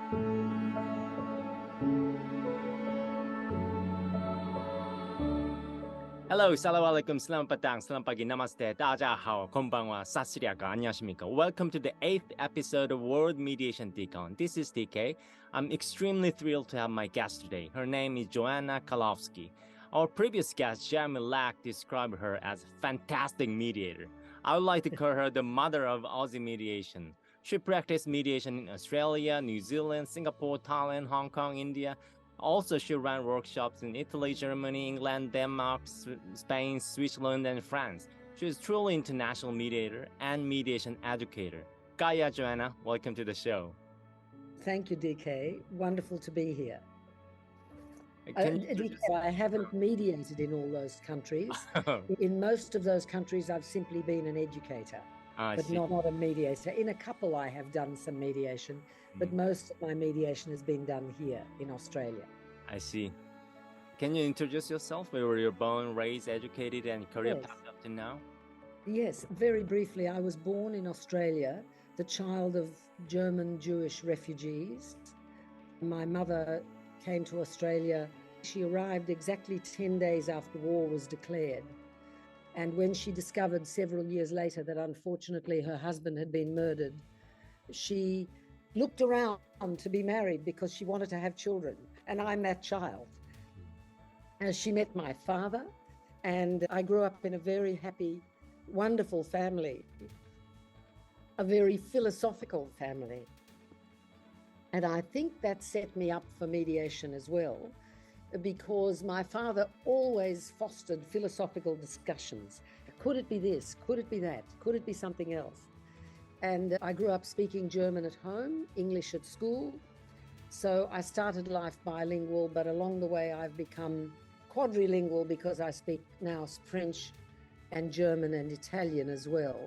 Hello, Assalamualaikum, Selamat Petang, Selamat Pagi, Namaste, 大家好, konbanwa, Satsuriaka, 안녕하십니까. Welcome to the 8th episode of World Mediation Deacon. This is DK. I'm extremely thrilled to have my guest today. Her name is Joanna Kalowski. Our previous guest, Jeremy Lack, described her as a fantastic mediator. I would like to call her the mother of Aussie mediation. She practiced mediation in Australia, New Zealand, Singapore, Thailand, Hong Kong, India. Also, she ran workshops in Italy, Germany, England, Denmark, Spain, Switzerland, and France. She is truly international mediator and mediation educator. Kaya, Joanna, welcome to the show. Thank you, DK. Wonderful to be here. DK, I haven't mediated in all those countries. In most of those countries, I've simply been an educator, but not a mediator. In a couple, I have done some mediation, but most of my mediation has been done here in Australia. I see. Can you introduce yourself? Where were you born, raised, educated, and career path up to now? Yes, very briefly. I was born in Australia, the child of German Jewish refugees. My mother came to Australia. She arrived exactly 10 days after war was declared. And when she discovered several years later that unfortunately her husband had been murdered, she looked around to be married because she wanted to have children. And I'm that child. And she met my father, and I grew up in a very happy, wonderful family, a very philosophical family. And I think that set me up for mediation as well, because my father always fostered philosophical discussions. Could it be this? Could it be that? Could it be something else? And I grew up speaking German at home, English at school. So I started life bilingual, but along the way I've become quadrilingual because I speak now French and German and Italian as well.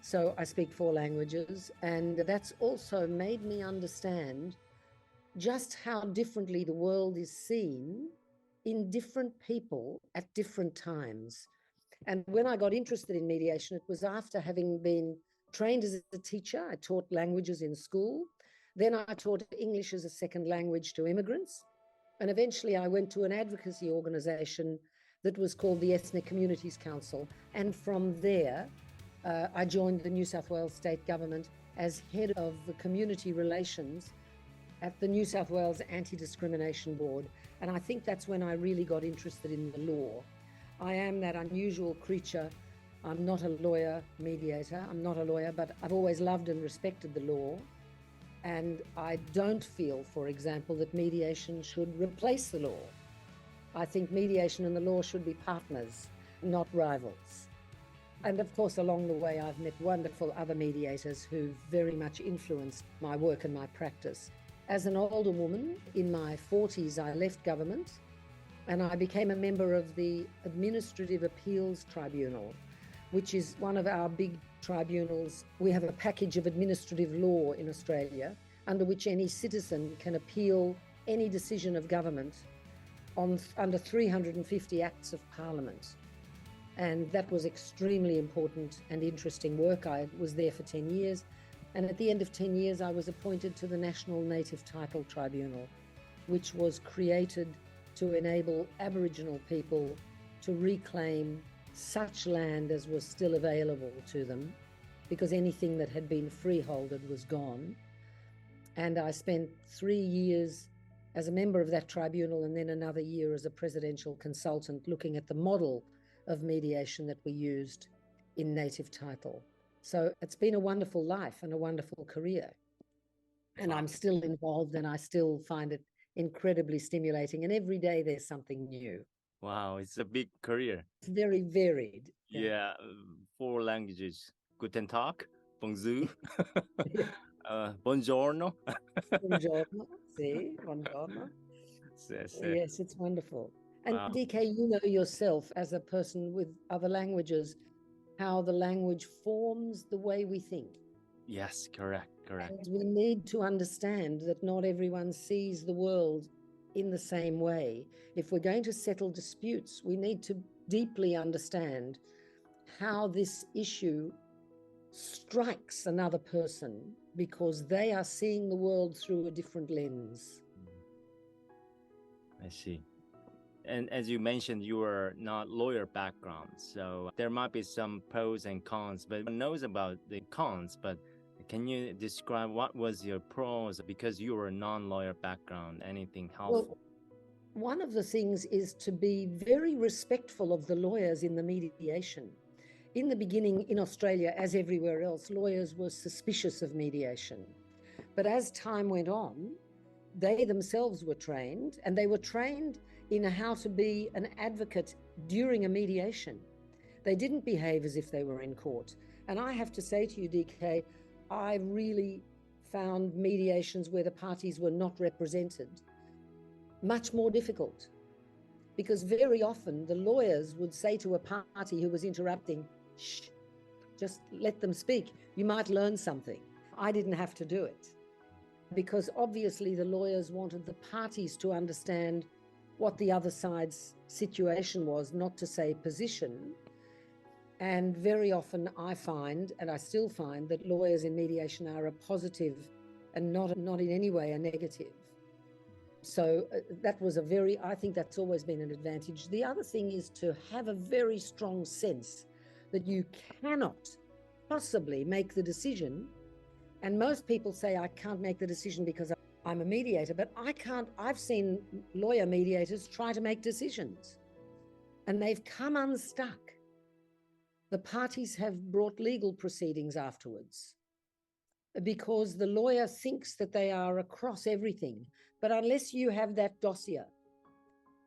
So I speak 4 languages, and that's also made me understand just how differently the world is seen in different people at different times. And when I got interested in mediation, it was after having been trained as a teacher. I taught languages in school. Then I taught English as a second language to immigrants. And eventually I went to an advocacy organization that was called the Ethnic Communities Council. And from there, I joined the New South Wales state government as head of the community relations at the New South Wales Anti-Discrimination Board. And I think that's when I really got interested in the law. I am that unusual creature. I'm not a lawyer, mediator. I'm not a lawyer, but I've always loved and respected the law. And I don't feel, for example, that mediation should replace the law. I think mediation and the law should be partners, not rivals. And of course, along the way, I've met wonderful other mediators who very much influenced my work and my practice. As an older woman, in my 40s, I left government and I became a member of the Administrative Appeals Tribunal, which is one of our big tribunals. We have a package of administrative law in Australia under which any citizen can appeal any decision of government under 350 acts of parliament. And that was extremely important and interesting work. I was there for 10 years. And at the end of 10 years, I was appointed to the National Native Title Tribunal, which was created to enable Aboriginal people to reclaim such land as was still available to them, because anything that had been freeholded was gone. And I spent 3 years as a member of that tribunal and then another year as a presidential consultant looking at the model of mediation that we used in native title. So it's been a wonderful life and a wonderful career. And I'm still involved and I still find it incredibly stimulating. And every day there's something new. Wow, it's a big career. It's very varied. Yeah, 4 languages. Guten Tag, bonjour, buongiorno. Buongiorno, sì, buongiorno. Yes, it's wonderful. And Wow. DK, you know yourself as a person with other languages, how the language forms the way we think. Yes, correct. And we need to understand that not everyone sees the world in the same way. If we're going to settle disputes, we need to deeply understand how this issue strikes another person because they are seeing the world through a different lens. I see. And as you mentioned, you are not lawyer background, so there might be some pros and cons, but one knows about the cons. But can you describe what was your pros because you were a non-lawyer background? Anything helpful? Well, one of the things is to be very respectful of the lawyers in the mediation. In the beginning, in Australia, as everywhere else, lawyers were suspicious of mediation. But as time went on, they themselves were trained, and they were trained in how to be an advocate during a mediation. They didn't behave as if they were in court. And I have to say to you, DK, I really found mediations where the parties were not represented much more difficult, because very often the lawyers would say to a party who was interrupting, shh, just let them speak. You might learn something. I didn't have to do it, because obviously the lawyers wanted the parties to understand what the other side's situation was, not to say position. And very often I find, and I still find, that lawyers in mediation are a positive and not in any way a negative. So that was I think that's always been an advantage. The other thing is to have a very strong sense that you cannot possibly make the decision. And most people say, I can't make the decision because I'm a mediator, but I can't. I've seen lawyer mediators try to make decisions and they've come unstuck. The parties have brought legal proceedings afterwards because the lawyer thinks that they are across everything. But unless you have that dossier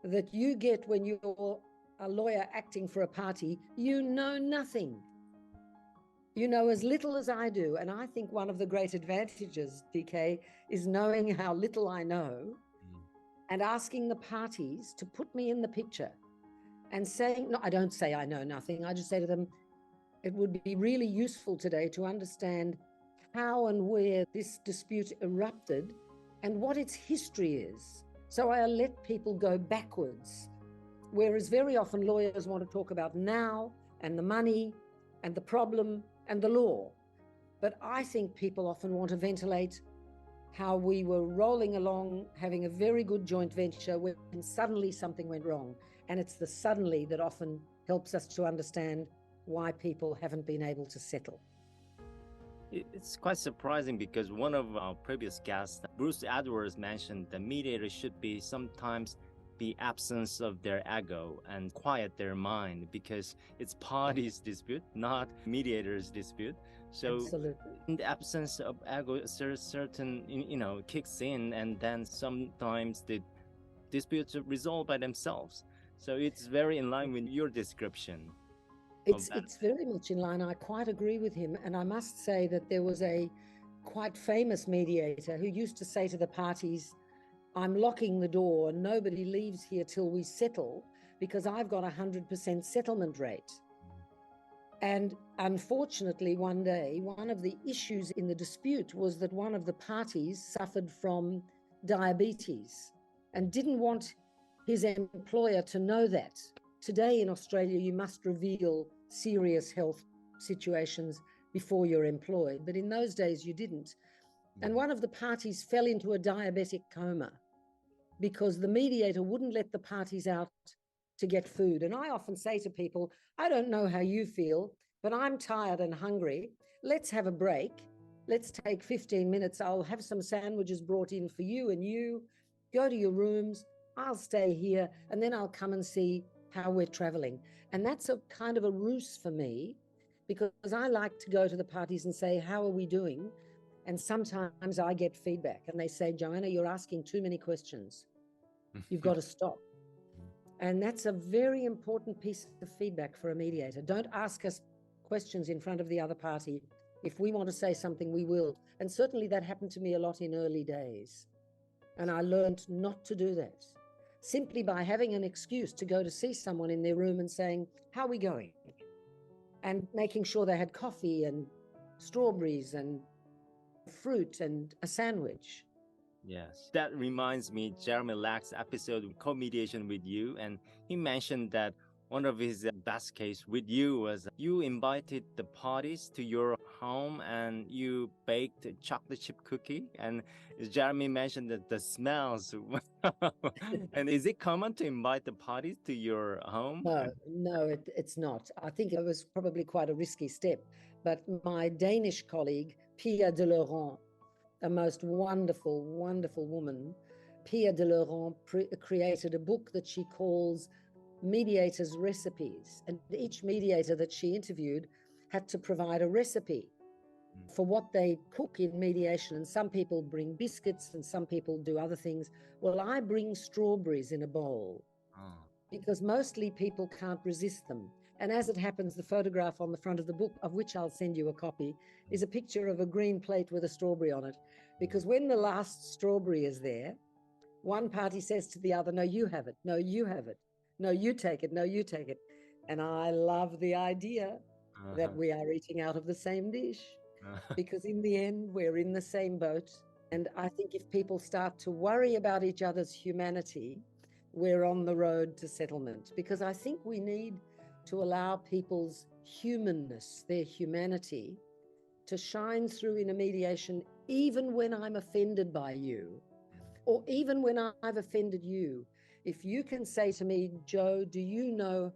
that you get when you're a lawyer acting for a party, you know nothing. You know as little as I do. And I think one of the great advantages, DK, is knowing how little I know and asking the parties to put me in the picture and saying, no, I don't say I know nothing. I just say to them, it would be really useful today to understand how and where this dispute erupted and what its history is. So I let people go backwards, whereas very often lawyers want to talk about now and the money and the problem and the law. But I think people often want to ventilate how we were rolling along, having a very good joint venture, when suddenly something went wrong. And it's the suddenly that often helps us to understand why people haven't been able to settle. It's quite surprising because one of our previous guests, Bruce Edwards, mentioned the mediator should be sometimes the absence of their ego and quiet their mind because it's parties' dispute, not mediators' dispute. So Absolutely. in the absence of ego, certain, kicks in, and then sometimes the disputes are resolved by themselves. So it's very in line with your description. It's very much in line. I quite agree with him. And I must say that there was a quite famous mediator who used to say to the parties, I'm locking the door and nobody leaves here till we settle because I've got 100% settlement rate. And unfortunately, one day, one of the issues in the dispute was that one of the parties suffered from diabetes and didn't want his employer to know that. Today in Australia, you must reveal serious health situations before you're employed. But in those days, you didn't. And one of the parties fell into a diabetic coma because the mediator wouldn't let the parties out to get food. And I often say to people, I don't know how you feel, but I'm tired and hungry. Let's have a break. Let's take 15 minutes. I'll have some sandwiches brought in for you, and you go to your rooms. I'll stay here, and then I'll come and see how we're traveling. And that's a kind of a ruse for me, because I like to go to the parties and say, how are we doing? And sometimes I get feedback and they say, Joanna, you're asking too many questions. You've got to stop. And that's a very important piece of feedback for a mediator. Don't ask us questions in front of the other party. If we want to say something, we will. And certainly that happened to me a lot in early days. And I learned not to do that, simply by having an excuse to go to see someone in their room and saying, how are we going? And making sure they had coffee and strawberries and fruit and a sandwich. Yes, that reminds me, Jeremy Lack's episode of Co-Mediation with You, and he mentioned that one of his best case with you was you invited the parties to your home and you baked a chocolate chip cookie. And Jeremy mentioned that the smells. And is it common to invite the parties to your home? No, it's not. I think it was probably quite a risky step. But my Danish colleague, Pia de Laurent, a most wonderful, wonderful woman, Pia de Laurent created a book that she calls Mediators' Recipes. And each mediator that she interviewed had to provide a recipe for what they cook in mediation. And some people bring biscuits and some people do other things. Well, I bring strawberries in a bowl because mostly people can't resist them. And as it happens, the photograph on the front of the book, of which I'll send you a copy, is a picture of a green plate with a strawberry on it. Because when the last strawberry is there, one party says to the other, no, you have it. No, you have it. No, you take it. No, you take it. And I love the idea that we are eating out of the same dish, because in the end, we're in the same boat. And I think if people start to worry about each other's humanity, we're on the road to settlement. Because I think we need to allow people's humanness, their humanity, to shine through in a mediation, even when I'm offended by you, or even when I've offended you. If you can say to me, Joe, do you know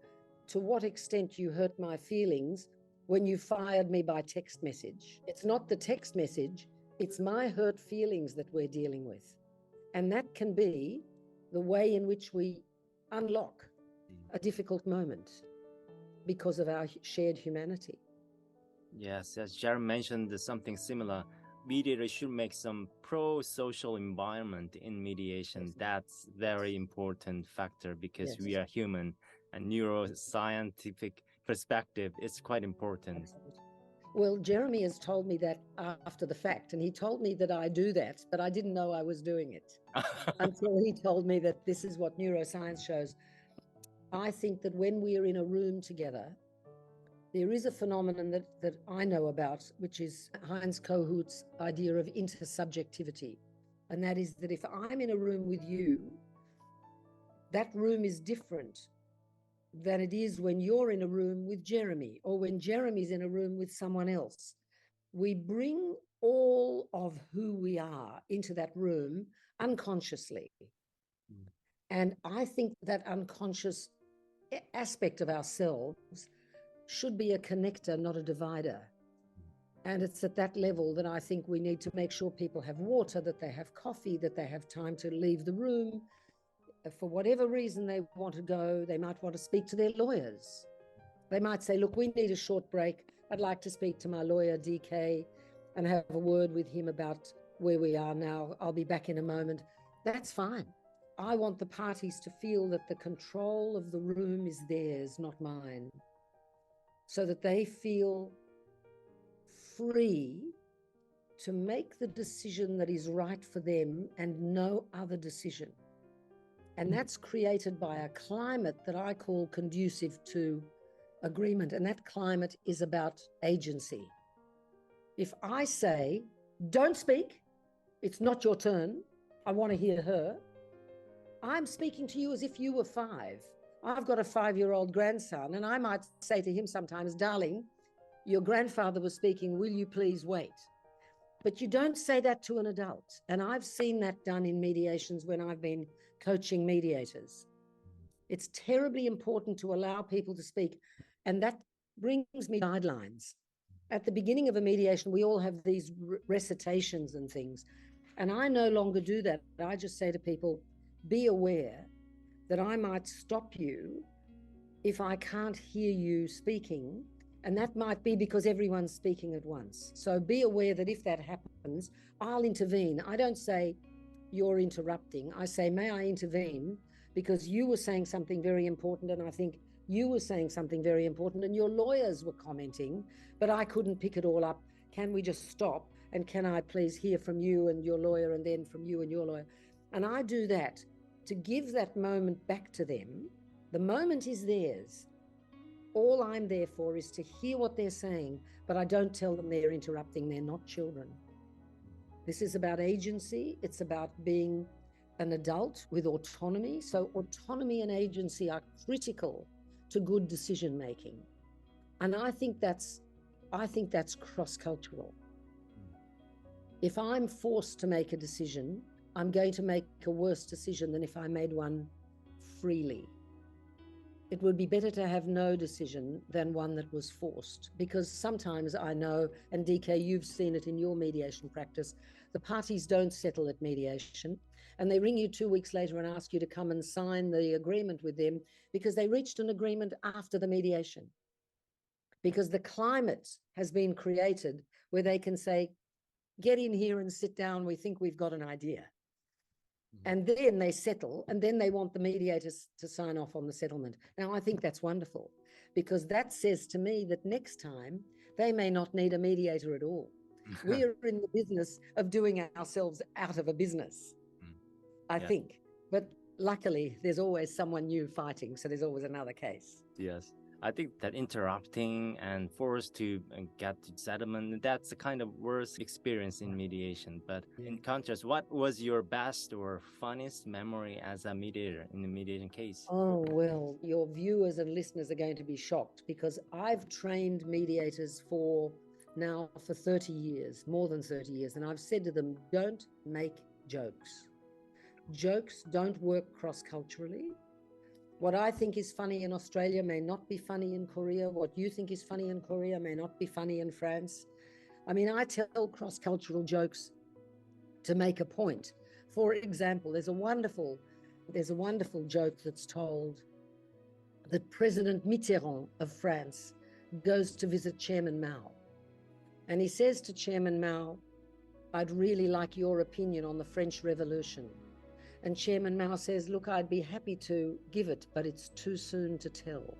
to what extent you hurt my feelings when you fired me by text message? It's not the text message, it's my hurt feelings that we're dealing with. And that can be the way in which we unlock a difficult moment because of our shared humanity. Yes, as Jared mentioned, something similar. Mediators should make some pro-social environment in mediation. Yes. That's very important factor because Yes. we are human, and neuroscientific perspective is quite important. Absolutely. Well, Jeremy has told me that after the fact, and he told me that I do that, but I didn't know I was doing it until he told me that this is what neuroscience shows. I think that when we are in a room together, there is a phenomenon that I know about, which is Heinz Kohut's idea of intersubjectivity. And that is that if I'm in a room with you, that room is different than it is when you're in a room with Jeremy, or when Jeremy's in a room with someone else. We bring all of who we are into that room unconsciously. And I think that unconscious aspect of ourselves should be a connector, not a divider. And it's at that level that I think we need to make sure people have water, that they have coffee, that they have time to leave the room. For whatever reason they want to go, they might want to speak to their lawyers. They might say, look, we need a short break. I'd like to speak to my lawyer, DK, and have a word with him about where we are now. I'll be back in a moment. That's fine. I want the parties to feel that the control of the room is theirs, not mine, so that they feel free to make the decision that is right for them and no other decision. And that's created by a climate that I call conducive to agreement. And that climate is about agency. If I say, don't speak, it's not your turn, I want to hear her, I'm speaking to you as if you were 5. I've got a 5-year-old grandson, and I might say to him sometimes, darling, your grandfather was speaking, will you please wait? But you don't say that to an adult. And I've seen that done in mediations when I've been coaching mediators. It's terribly important to allow people to speak. And that brings me guidelines. At the beginning of a mediation, we all have these recitations and things. And I no longer do that. I just say to people, be aware that I might stop you if I can't hear you speaking. And that might be because everyone's speaking at once. So be aware that if that happens, I'll intervene. I don't say, you're interrupting. I say, may I intervene? Because you were saying something very important, and I think you were saying something very important, and your lawyers were commenting, but I couldn't pick it all up. Can we just stop? And can I please hear from you and your lawyer, and then from you and your lawyer? And I do that to give that moment back to them. The moment is theirs. All I'm there for is to hear what they're saying, but I don't tell them they're interrupting. They're not children. This is about agency. It's about being an adult with autonomy. So autonomy and agency are critical to good decision making. And I think that's cross-cultural. If I'm forced to make a decision, I'm going to make a worse decision than if I made one freely. It would be better to have no decision than one that was forced, because sometimes I know, and DK, you've seen it in your mediation practice, the parties don't settle at mediation, and they ring you 2 weeks later and ask you to come and sign the agreement with them because they reached an agreement after the mediation. Because the climate has been created where they can say, get in here and sit down, we think we've got an idea. And then they settle, and then they want the mediators to sign off on the settlement. Now, I think that's wonderful, because that says to me that next time they may not need a mediator at all. We are in the business of doing ourselves out of a business, I think. But luckily, there's always someone new fighting, so there's always another case. Yes. I think that interrupting and forced to get to settlement, that's the kind of worst experience in mediation. But in contrast, what was your best or funniest memory as a mediator in the mediation case? Oh, well, your viewers and listeners are going to be shocked, because I've trained mediators for 30 years, more than 30 years. And I've said to them, don't make jokes. Jokes don't work cross-culturally. What I think is funny in Australia may not be funny in Korea. What you think is funny in Korea may not be funny in France. I mean, I tell cross-cultural jokes to make a point. For example, there's a wonderful joke that's told that President Mitterrand of France goes to visit Chairman Mao. And he says to Chairman Mao, I'd really like your opinion on the French Revolution. And Chairman Mao says, look, I'd be happy to give it, but it's too soon to tell.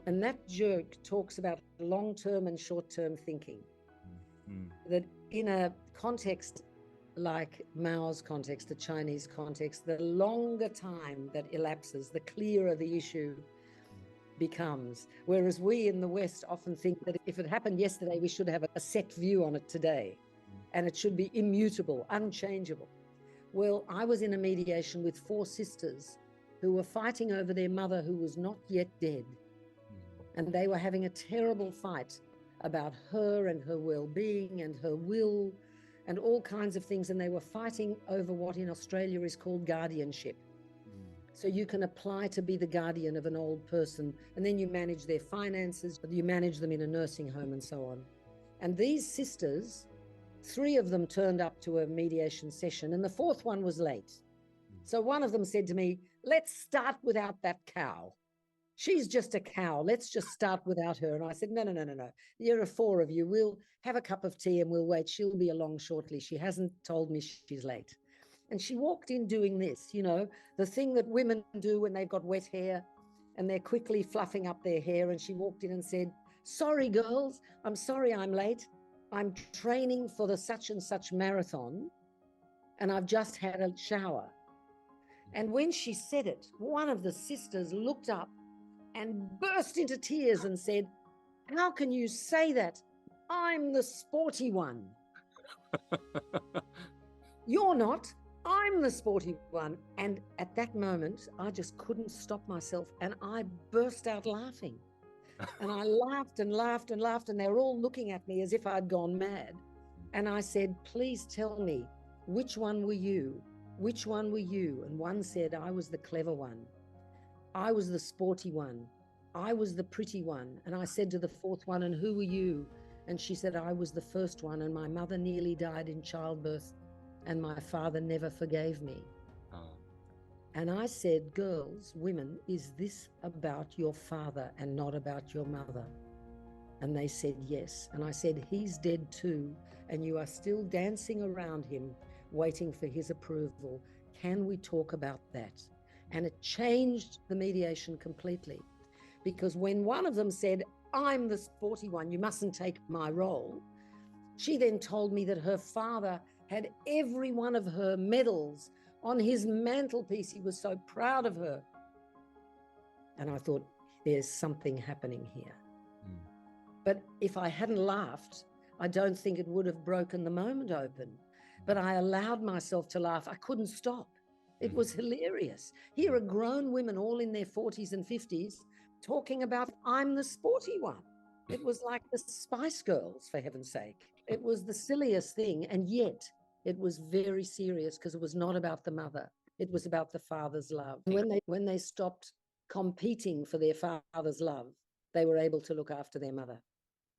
And that joke talks about long-term and short-term thinking. That in a context like Mao's context, the Chinese context, the longer time that elapses, the clearer the issue becomes. Whereas we in the West often think that if it happened yesterday, we should have a set view on it today, and it should be immutable, unchangeable. Well, I was in a mediation with 4 sisters who were fighting over their mother who was not yet dead. And they were having a terrible fight about her and her well-being and her will and all kinds of things. And they were fighting over what in Australia is called guardianship. So you can apply to be the guardian of an old person, and then you manage their finances, you manage them in a nursing home and so on. And these sisters, 3 of them turned up to a mediation session, and the 4th one was late. So one of them said to me, let's start without that cow. She's just a cow. Let's just start without her. And I said, no. There are 4 of you. We'll have a cup of tea and we'll wait. She'll be along shortly. She hasn't told me she's late. And she walked in doing this, the thing that women do when they've got wet hair and they're quickly fluffing up their hair. And she walked in and said, sorry, girls, I'm sorry I'm late. I'm training for the such and such marathon, and I've just had a shower. And when she said it, one of the sisters looked up and burst into tears and said, how can you say that? I'm the sporty one. You're not. I'm the sporty one. And at that moment, I just couldn't stop myself, and I burst out laughing. And I laughed and laughed and laughed, and they were all looking at me as if I'd gone mad. And I said, please tell me, which one were you? Which one were you? And one said, I was the clever one. I was the sporty one. I was the pretty one. And I said to the 4th one, and who were you? And she said, I was the first one, and my mother nearly died in childbirth, and my father never forgave me. And I said, girls, women, is this about your father and not about your mother? And they said, yes. And I said, he's dead too, and you are still dancing around him, waiting for his approval. Can we talk about that? And it changed the mediation completely. Because when one of them said, I'm the sporty one, you mustn't take my role, she then told me that her father had every one of her medals on his mantelpiece. He was so proud of her. And I thought, there's something happening here. But if I hadn't laughed, I don't think it would have broken the moment open. But I allowed myself to laugh. I couldn't stop. It was hilarious. Here are grown women all in their 40s and 50s talking about, I'm the sporty one. It was like the Spice Girls, for heaven's sake. It was the silliest thing, and yet it was very serious because it was not about the mother. It was about the father's love. When they stopped competing for their father's love, they were able to look after their mother.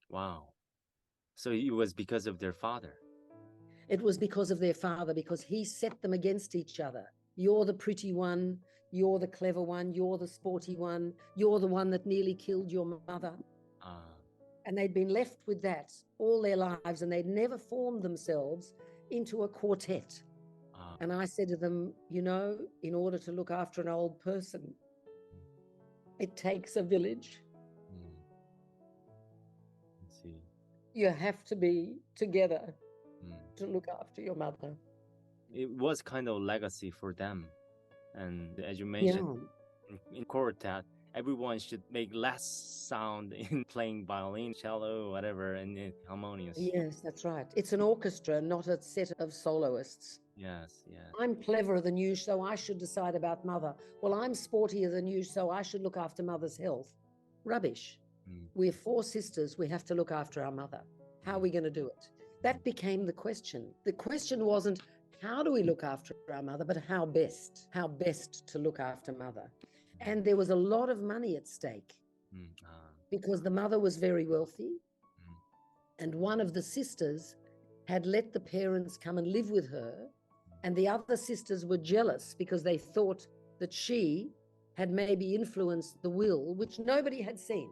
Wow. So it was because of their father. It was because of their father, because he set them against each other. You're the pretty one, you're the clever one, you're the sporty one, you're the one that nearly killed your mother. And they'd been left with that all their lives, and they'd never formed themselves into a quartet. And I said to them, you know, in order to look after an old person, it takes a village. Let's see. You have to be together to look after your mother. It was kind of legacy for them. And as you mentioned, in quartet, everyone should make less sound in playing violin, cello, whatever, and harmonious. Yes, that's right. It's an orchestra, not a set of soloists. Yes, yes. I'm cleverer than you, so I should decide about mother. Well, I'm sportier than you, so I should look after mother's health. Rubbish. We're 4 sisters. We have to look after our mother. How are we going to do it? That became the question. The question wasn't, how do we look after our mother, but how best to look after mother. And there was a lot of money at stake because the mother was very wealthy. And one of the sisters had let the parents come and live with her. And the other sisters were jealous because they thought that she had maybe influenced the will, which nobody had seen.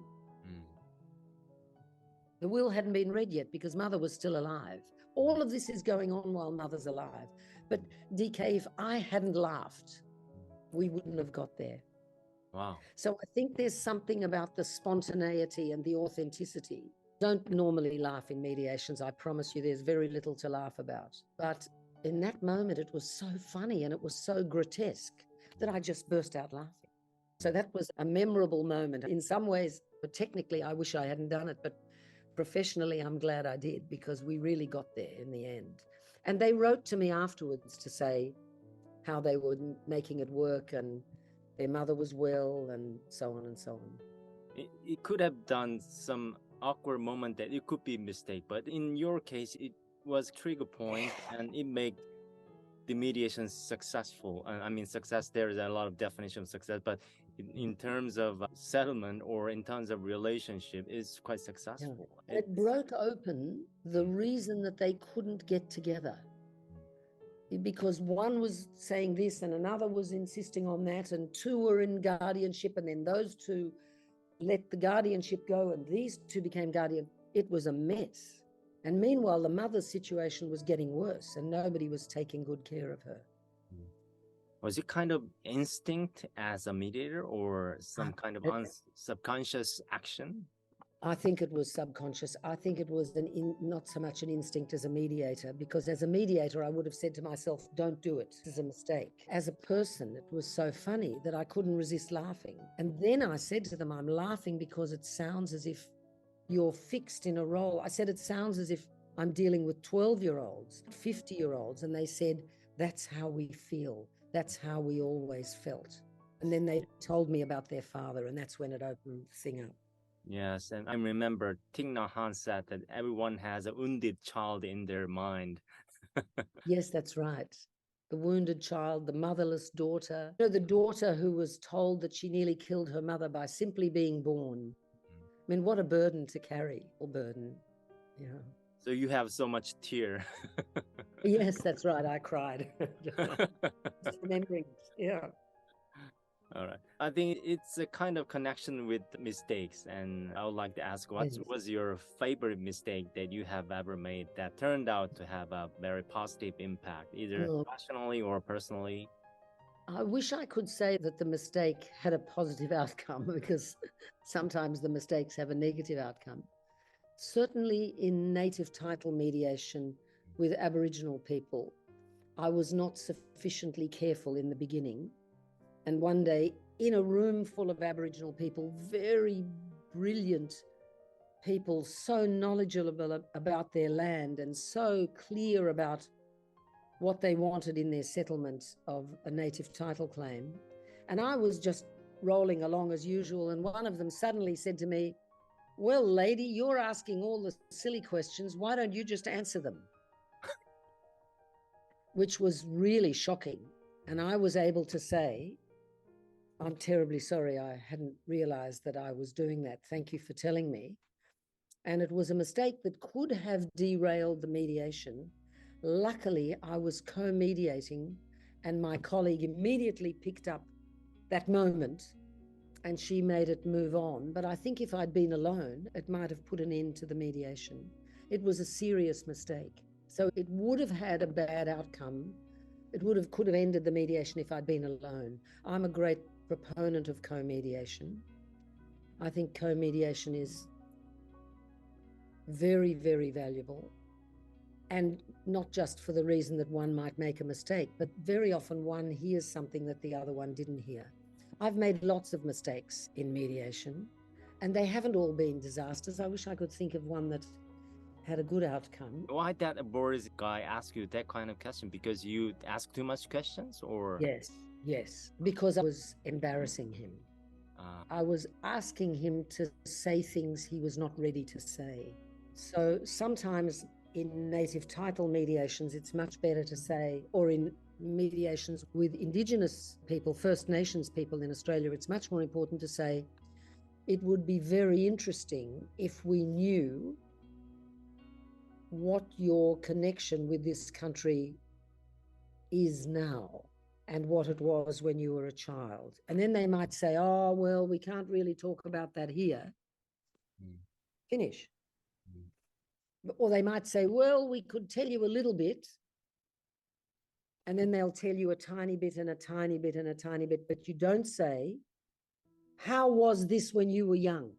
The will hadn't been read yet because mother was still alive. All of this is going on while mother's alive. But DK, if I hadn't laughed, we wouldn't have got there. Wow. So I think there's something about the spontaneity and the authenticity. Don't normally laugh in mediations. I promise you there's very little to laugh about. But in that moment, it was so funny and it was so grotesque that I just burst out laughing. So that was a memorable moment. In some ways, but technically, I wish I hadn't done it, but professionally, I'm glad I did because we really got there in the end. And they wrote to me afterwards to say how they were making it work and their mother was well and so on and so on. It could have done some awkward moment that it could be a mistake, but in your case, it was trigger point and it made the mediation successful. I mean, success, there is a lot of definition of success, but in terms of settlement or in terms of relationship, it's quite successful. Yeah. It broke open the reason that they couldn't get together. Because one was saying this and another was insisting on that, and 2 were in guardianship, and then those 2 let the guardianship go and these 2 became guardian. It was a mess. And meanwhile, the mother's situation was getting worse and nobody was taking good care of her. Was it kind of instinct as a mediator or some kind of subconscious action? I think it was subconscious. I think it was not so much an instinct as a mediator, because as a mediator, I would have said to myself, don't do it. This is a mistake. As a person, it was so funny that I couldn't resist laughing. And then I said to them, I'm laughing because it sounds as if you're fixed in a role. I said, it sounds as if I'm dealing with 12-year-olds, 50-year-olds. And they said, that's how we feel. That's how we always felt. And then they told me about their father, and that's when it opened the thing up. Yes, and I remember Thich Nhat Hanh said that everyone has a wounded child in their mind. Yes, that's right. The wounded child, the motherless daughter. You know, the daughter who was told that she nearly killed her mother by simply being born. I mean, what a burden to carry, or burden, you know. So you have so much tear. Yes, that's right. I cried. Just remembering, yeah. All right. I think it's a kind of connection with mistakes. And I would like to ask, what was your favorite mistake that you have ever made that turned out to have a very positive impact, either professionally or personally? I wish I could say that the mistake had a positive outcome, because sometimes the mistakes have a negative outcome. Certainly in native title mediation with Aboriginal people, I was not sufficiently careful in the beginning. And one day, in a room full of Aboriginal people, very brilliant people, so knowledgeable about their land and so clear about what they wanted in their settlement of a native title claim. And I was just rolling along as usual. And one of them suddenly said to me, "Well, lady, you're asking all the silly questions. Why don't you just answer them?" Which was really shocking. And I was able to say, "I'm terribly sorry. I hadn't realized that I was doing that. Thank you for telling me." And it was a mistake that could have derailed the mediation. Luckily, I was co-mediating, and my colleague immediately picked up that moment, and she made it move on. But I think if I'd been alone, it might have put an end to the mediation. It was a serious mistake. So it would have had a bad outcome. It could have ended the mediation if I'd been alone. I'm a great proponent of co-mediation. I think co-mediation is very, very valuable. And not just for the reason that one might make a mistake, but very often one hears something that the other one didn't hear. I've made lots of mistakes in mediation, and they haven't all been disasters. I wish I could think of one that had a good outcome. Why that Boris guy asked you that kind of question? Because you ask too much questions, or? Yes, because I was embarrassing him. I was asking him to say things he was not ready to say. So sometimes in native title mediations, it's much better to say, or in mediations with Indigenous people, First Nations people in Australia, it's much more important to say, it would be very interesting if we knew what your connection with this country is now and what it was when you were a child. And then they might say, "Oh, well, we can't really talk about that here." Finish. Or they might say, "Well, we could tell you a little bit." And then they'll tell you a tiny bit and a tiny bit and a tiny bit, but you don't say, "How was this when you were young?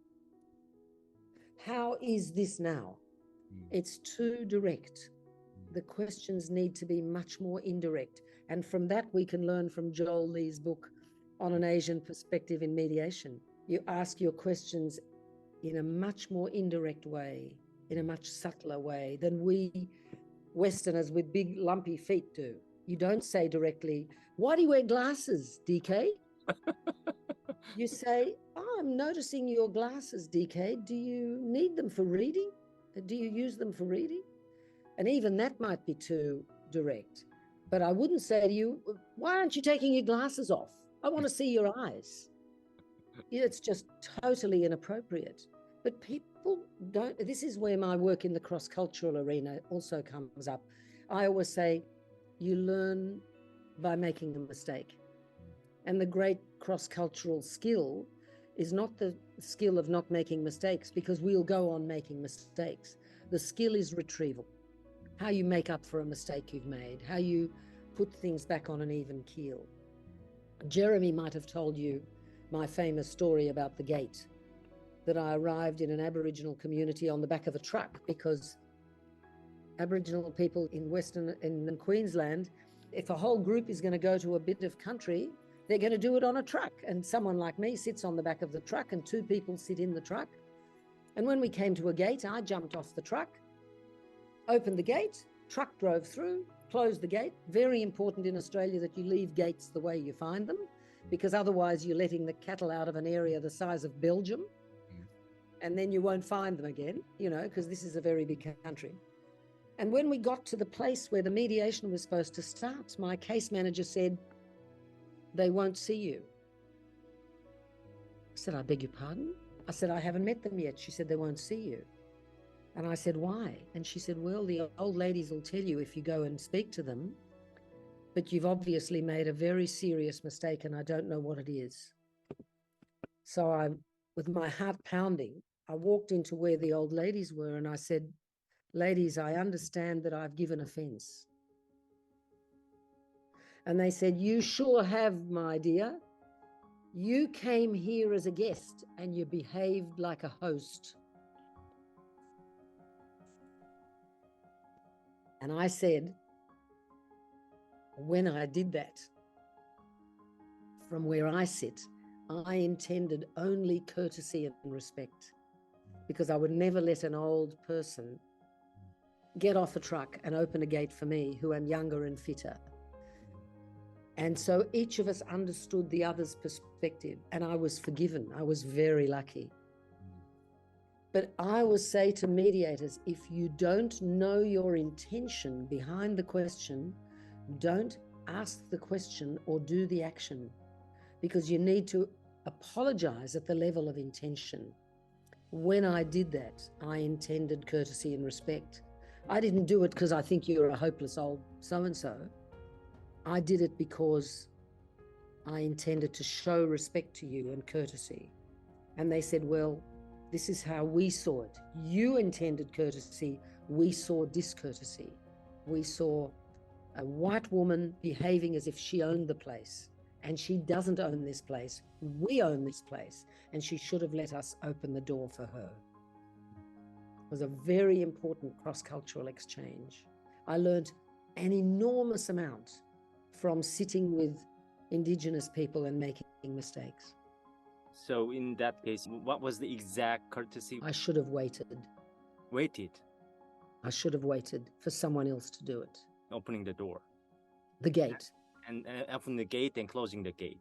How is this now?" It's too direct. The questions need to be much more indirect. And from that, we can learn from Joel Lee's book on an Asian perspective in mediation. You ask your questions in a much more indirect way, in a much subtler way than we Westerners with big lumpy feet do. You don't say directly, "Why do you wear glasses, DK?" You say, "Oh, I'm noticing your glasses, DK. Do you need them for reading? Do you use them for reading?" And even that might be too direct. But I wouldn't say to you, "Why aren't you taking your glasses off? I want to see your eyes." It's just totally inappropriate. But people don't, this is where my work in the cross-cultural arena also comes up. I always say, you learn by making a mistake. And the great cross-cultural skill is not the skill of not making mistakes, because we'll go on making mistakes. The skill is retrieval. How you make up for a mistake you've made, how you put things back on an even keel. Jeremy might have told you my famous story about the gate, that I arrived in an Aboriginal community on the back of a truck, because Aboriginal people in Queensland, if a whole group is going to go to a bit of country, they're going to do it on a truck. And someone like me sits on the back of the truck and two people sit in the truck. And when we came to a gate, I jumped off the truck, opened the gate, truck drove through, closed the gate. Very important in Australia that you leave gates the way you find them, because otherwise you're letting the cattle out of an area the size of Belgium, and then you won't find them again, because this is a very big country. And when we got to the place where the mediation was supposed to start, my case manager said, "They won't see you." I said, "I beg your pardon?" I said, "I haven't met them yet." She said, "They won't see you." And I said, "Why?" And she said, "Well, the old ladies will tell you if you go and speak to them, but you've obviously made a very serious mistake and I don't know what it is." So I, with my heart pounding, I walked into where the old ladies were and I said, "Ladies, I understand that I've given offense." And they said, "You sure have, my dear. You came here as a guest and you behaved like a host." And I said, when I did that, from where I sit, I intended only courtesy and respect, because I would never let an old person get off a truck and open a gate for me, who am younger and fitter. And so each of us understood the other's perspective, and I was forgiven. I was very lucky. But I would say to mediators, if you don't know your intention behind the question, don't ask the question or do the action, because you need to apologize at the level of intention. When I did that, I intended courtesy and respect. I didn't do it because I think you're a hopeless old so-and-so. I did it because I intended to show respect to you and courtesy. And they said, well, this is how we saw it. You intended courtesy. We saw discourtesy. We saw a white woman behaving as if she owned the place, and she doesn't own this place. We own this place, and she should have let us open the door for her. It was a very important cross-cultural exchange. I learned an enormous amount from sitting with Indigenous people and making mistakes. So in that case, what was the exact courtesy? I should have waited. Waited. I should have waited for someone else to do it. Opening the door. The gate. And opening the gate and closing the gate.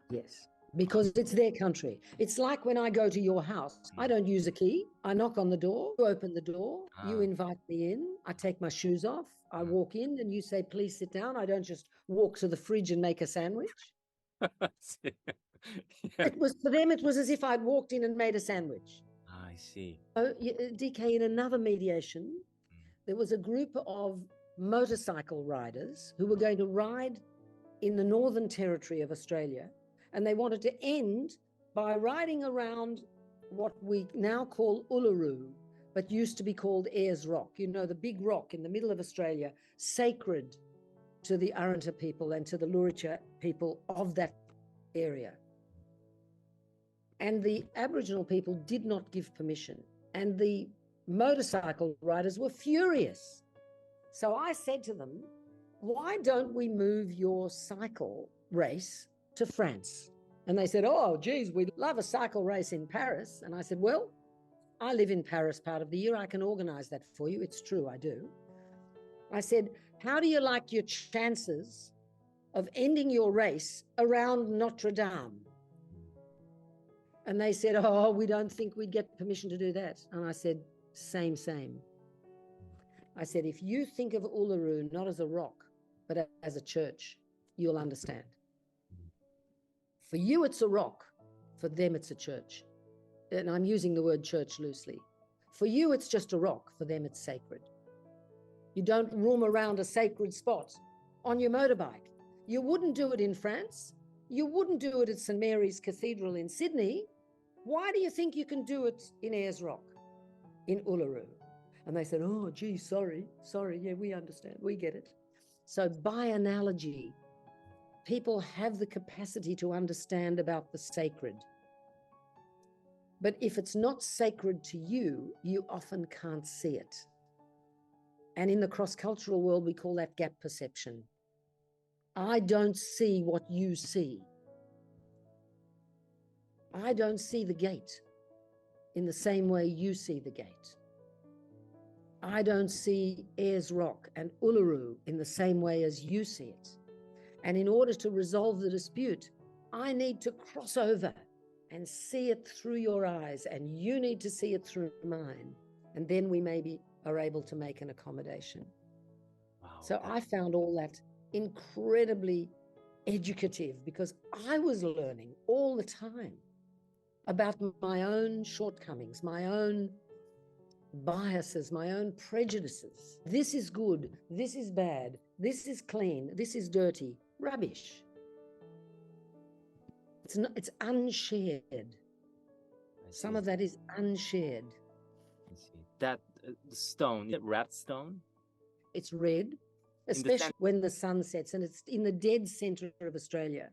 Yes, because it's their country. It's like when I go to your house, I don't use a key. I knock on the door, you open the door, you invite me in, I take my shoes off, I walk in and you say, please sit down. I don't just walk to the fridge and make a sandwich. Yeah. It was, for them, it was as if I'd walked in and made a sandwich. I see. So, DK, in another mediation, there was a group of motorcycle riders who were going to ride in the Northern Territory of Australia, and they wanted to end by riding around what we now call Uluru, but used to be called Ayers Rock, you know, the big rock in the middle of Australia, sacred to the Arunta people and to the Luricha people of that area. And the Aboriginal people did not give permission, and the motorcycle riders were furious. So I said to them, why don't we move your cycle race to France? And they said, oh, geez, we'd love a cycle race in Paris. And I said, well, I live in Paris part of the year. I can organize that for you. It's true, I do. I said, how do you like your chances of ending your race around Notre Dame? And they said, oh, we don't think we'd get permission to do that. And I said, same. I said, if you think of Uluru not as a rock, but as a church, you'll understand. For you, it's a rock. For them, it's a church. And I'm using the word church loosely. For you, it's just a rock. For them, it's sacred. You don't roam around a sacred spot on your motorbike. You wouldn't do it in France. You wouldn't do it at St. Mary's Cathedral in Sydney. Why do you think you can do it in Ayers Rock, in Uluru? And they said, oh, gee, sorry. Yeah, we understand. We get it. So by analogy, people have the capacity to understand about the sacred. But if it's not sacred to you, you often can't see it. And in the cross-cultural world, we call that gap perception. I don't see what you see. I don't see the gate in the same way you see the gate. I don't see Ayers Rock and Uluru in the same way as you see it. And in order to resolve the dispute, I need to cross over and see it through your eyes, and you need to see it through mine. And then we maybe are able to make an accommodation. Wow. So I found all that incredibly educative, because I was learning all the time about my own shortcomings, my own biases, my own prejudices. This is good, this is bad, this is clean, this is dirty. Rubbish. It's unshared. Some of that is unshared. I see. That stone, the red stone? It's red, especially when the sun sets, and it's in the dead center of Australia,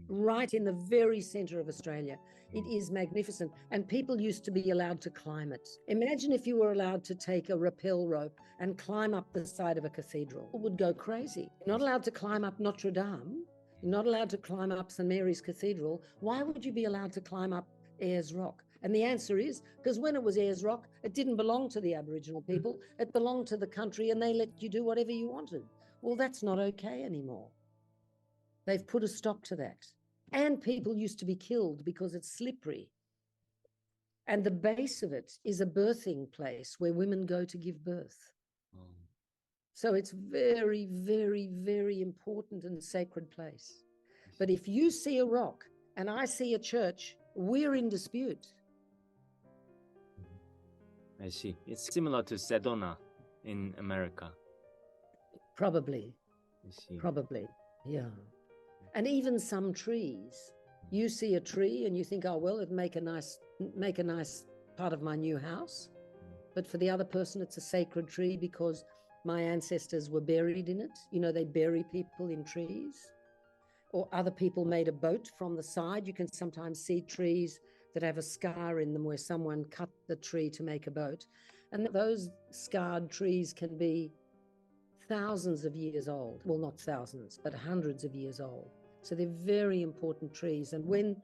right in the very center of Australia. It is magnificent, and people used to be allowed to climb it. Imagine if you were allowed to take a rappel rope and climb up the side of a cathedral. People would go crazy. You're not allowed to climb up Notre Dame. You're not allowed to climb up St. Mary's Cathedral. Why would you be allowed to climb up Ayers Rock? And the answer is because when it was Ayers Rock, it didn't belong to the Aboriginal people. It belonged to the country and they let you do whatever you wanted. Well, that's not okay anymore. They've put a stop to that. And people used to be killed because it's slippery. And the base of it is a birthing place where women go to give birth. So it's very, very, very important and sacred place. But if you see a rock and I see a church, we're in dispute. I see. It's similar to Sedona in America. Probably. I see. Probably, yeah. And even some trees. You see a tree and you think, oh, well, it'd make a nice part of my new house. But for the other person, it's a sacred tree because my ancestors were buried in it. You know, they bury people in trees. Or other people made a boat from the side. You can sometimes see trees that have a scar in them where someone cut the tree to make a boat. And those scarred trees can be thousands of years old. Well, not thousands, but hundreds of years old. So they're very important trees. And when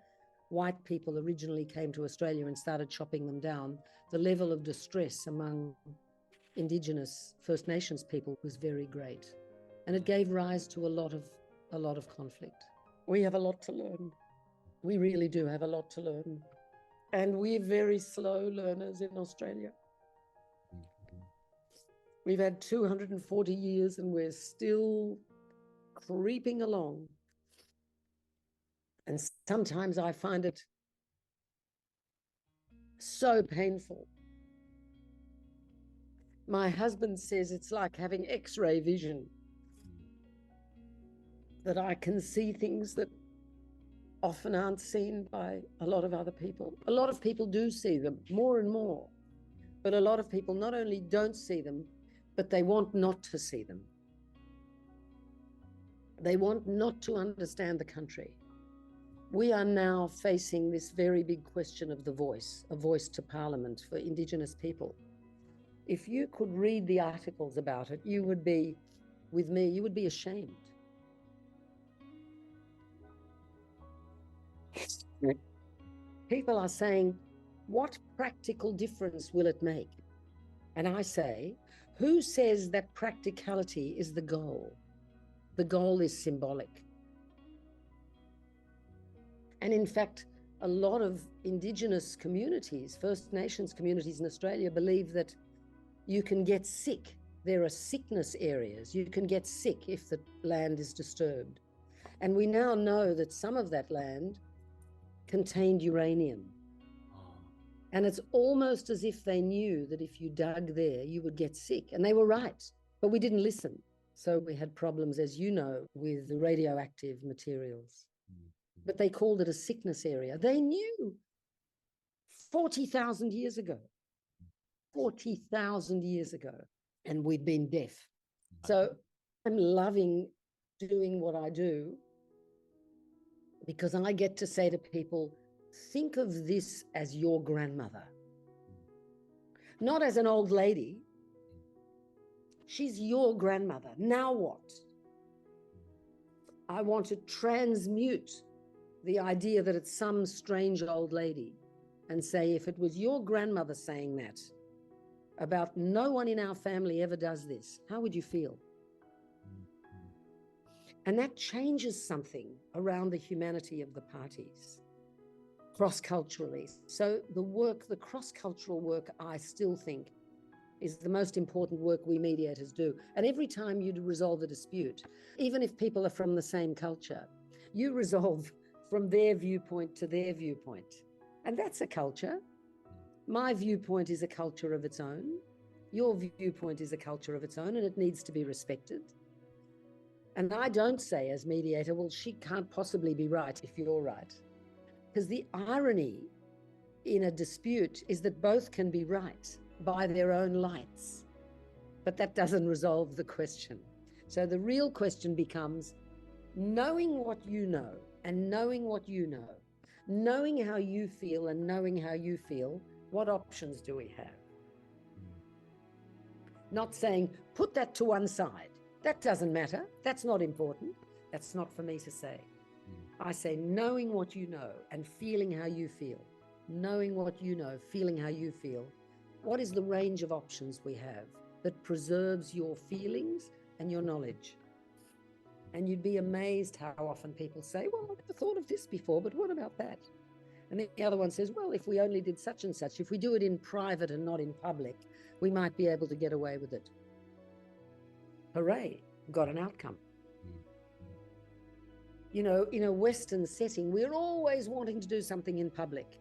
white people originally came to Australia and started chopping them down, the level of distress among Indigenous First Nations people was very great. And it gave rise to a lot of conflict. We have a lot to learn. We really do have a lot to learn. And we're very slow learners in Australia. We've had 240 years and we're still creeping along. And sometimes I find it so painful. My husband says it's like having X-ray vision, that I can see things that often aren't seen by a lot of other people. A lot of people do see them, more and more. But a lot of people not only don't see them, but they want not to see them. They want not to understand the country. We are now facing this very big question of the voice, a voice to Parliament for Indigenous people. If you could read the articles about it, you would be, with me, you would be ashamed. People are saying, what practical difference will it make? And I say, who says that practicality is the goal? The goal is symbolic. And in fact, a lot of Indigenous communities, First Nations communities in Australia, believe that you can get sick. There are sickness areas. You can get sick if the land is disturbed. And we now know that some of that land contained uranium. And it's almost as if they knew that if you dug there, you would get sick. And they were right, but we didn't listen. So we had problems, as you know, with the radioactive materials. But they called it a sickness area. They knew 40,000 years ago, 40,000 years ago, and we'd been deaf. So I'm loving doing what I do because I get to say to people, think of this as your grandmother, not as an old lady. She's your grandmother. Now what? I want to transmute the idea that it's some strange old lady and say, if it was your grandmother saying that about no one in our family ever does this, how would you feel? And that changes something around the humanity of the parties, cross-culturally. So the cross-cultural work, I still think, is the most important work we mediators do. And every time you resolve a dispute, even if people are from the same culture, you resolve from their viewpoint to their viewpoint. And that's a culture. My viewpoint is a culture of its own. Your viewpoint is a culture of its own, and it needs to be respected. And I don't say as mediator, well, she can't possibly be right if you're right. Because the irony in a dispute is that both can be right by their own lights. But that doesn't resolve the question. So the real question becomes, knowing what you know and knowing what you know, knowing how you feel and knowing how you feel, what options do we have? Not saying, put that to one side. That doesn't matter. That's not important. That's not for me to say. I say, knowing what you know and feeling how you feel, knowing what you know, feeling how you feel, what is the range of options we have that preserves your feelings and your knowledge? And you'd be amazed how often people say, well, I've never thought of this before, but what about that? And the other one says, well, if we only did such and such, if we do it in private and not in public, we might be able to get away with it. Hooray, got an outcome. You know, in a Western setting, we're always wanting to do something in public.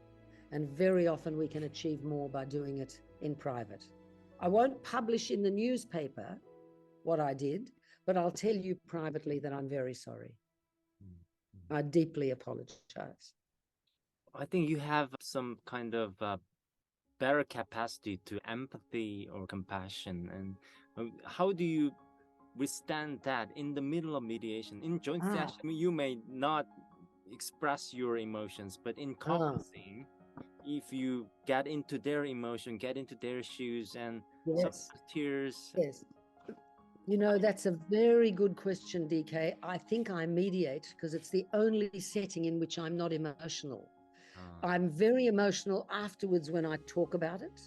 And very often we can achieve more by doing it in private. I won't publish in the newspaper what I did, but I'll tell you privately that I'm very sorry. I deeply apologize. I think you have some kind of better capacity to empathy or compassion. And how do you withstand that in the middle of mediation? In joint session, you may not express your emotions, but in conferencing, if you get into their emotion, get into their shoes, and some tears. Yes. You know, that's a very good question, DK. I think I mediate because it's the only setting in which I'm not emotional. I'm very emotional afterwards when I talk about it.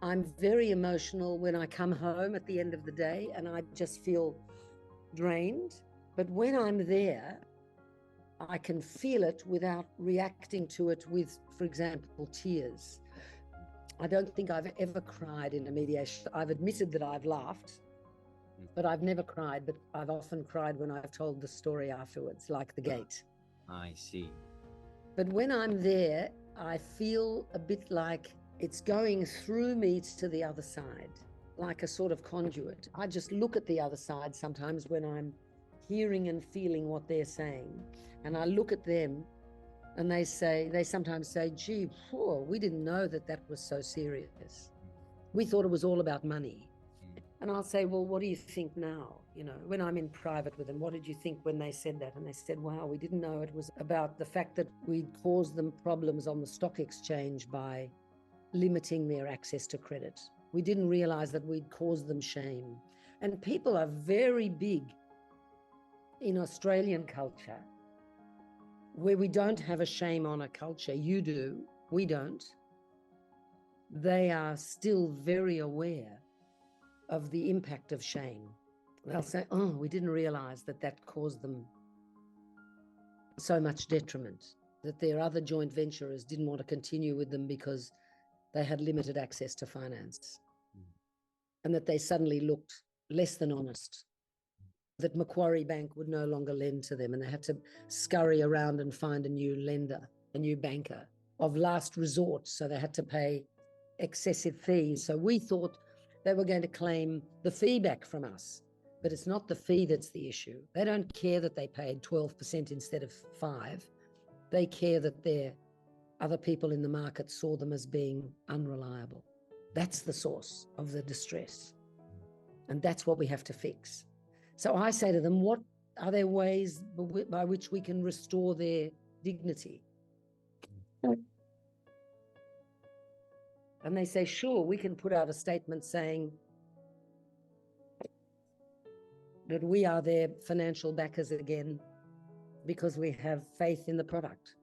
I'm very emotional when I come home at the end of the day and I just feel drained. But when I'm there, I can feel it without reacting to it with, for example, tears. I don't think I've ever cried in a mediation. I've admitted that I've laughed, but I've never cried. But I've often cried when I've told the story afterwards, like the gate. I see. But when I'm there, I feel a bit like it's going through me to the other side, like a sort of conduit. I just look at the other side sometimes when I'm hearing and feeling what they're saying. And I look at them and they sometimes say, gee, we didn't know that was so serious. We thought it was all about money. And I'll say, well, what do you think now? You know, when I'm in private with them, what did you think when they said that? And they said, wow, we didn't know it was about the fact that we'd caused them problems on the stock exchange by limiting their access to credit. We didn't realize that we'd caused them shame. And people are very big in Australian culture, where we don't have a shame on a culture. You do, we don't. They are still very aware of the impact of shame. They'll say, oh, we didn't realize that caused them so much detriment, that their other joint venturers didn't want to continue with them because they had limited access to finance, and that they suddenly looked less than honest, that Macquarie Bank would no longer lend to them and they had to scurry around and find a new lender, a new banker of last resort, so they had to pay excessive fees. So we thought they were going to claim the fee back from us, but it's not the fee that's the issue. They don't care that they paid 12% instead of 5%. They care that their other people in the market saw them as being unreliable. That's the source of the distress. And that's what we have to fix. So I say to them, what are there ways by which we can restore their dignity? And they say, sure, we can put out a statement saying that we are their financial backers again because we have faith in the product.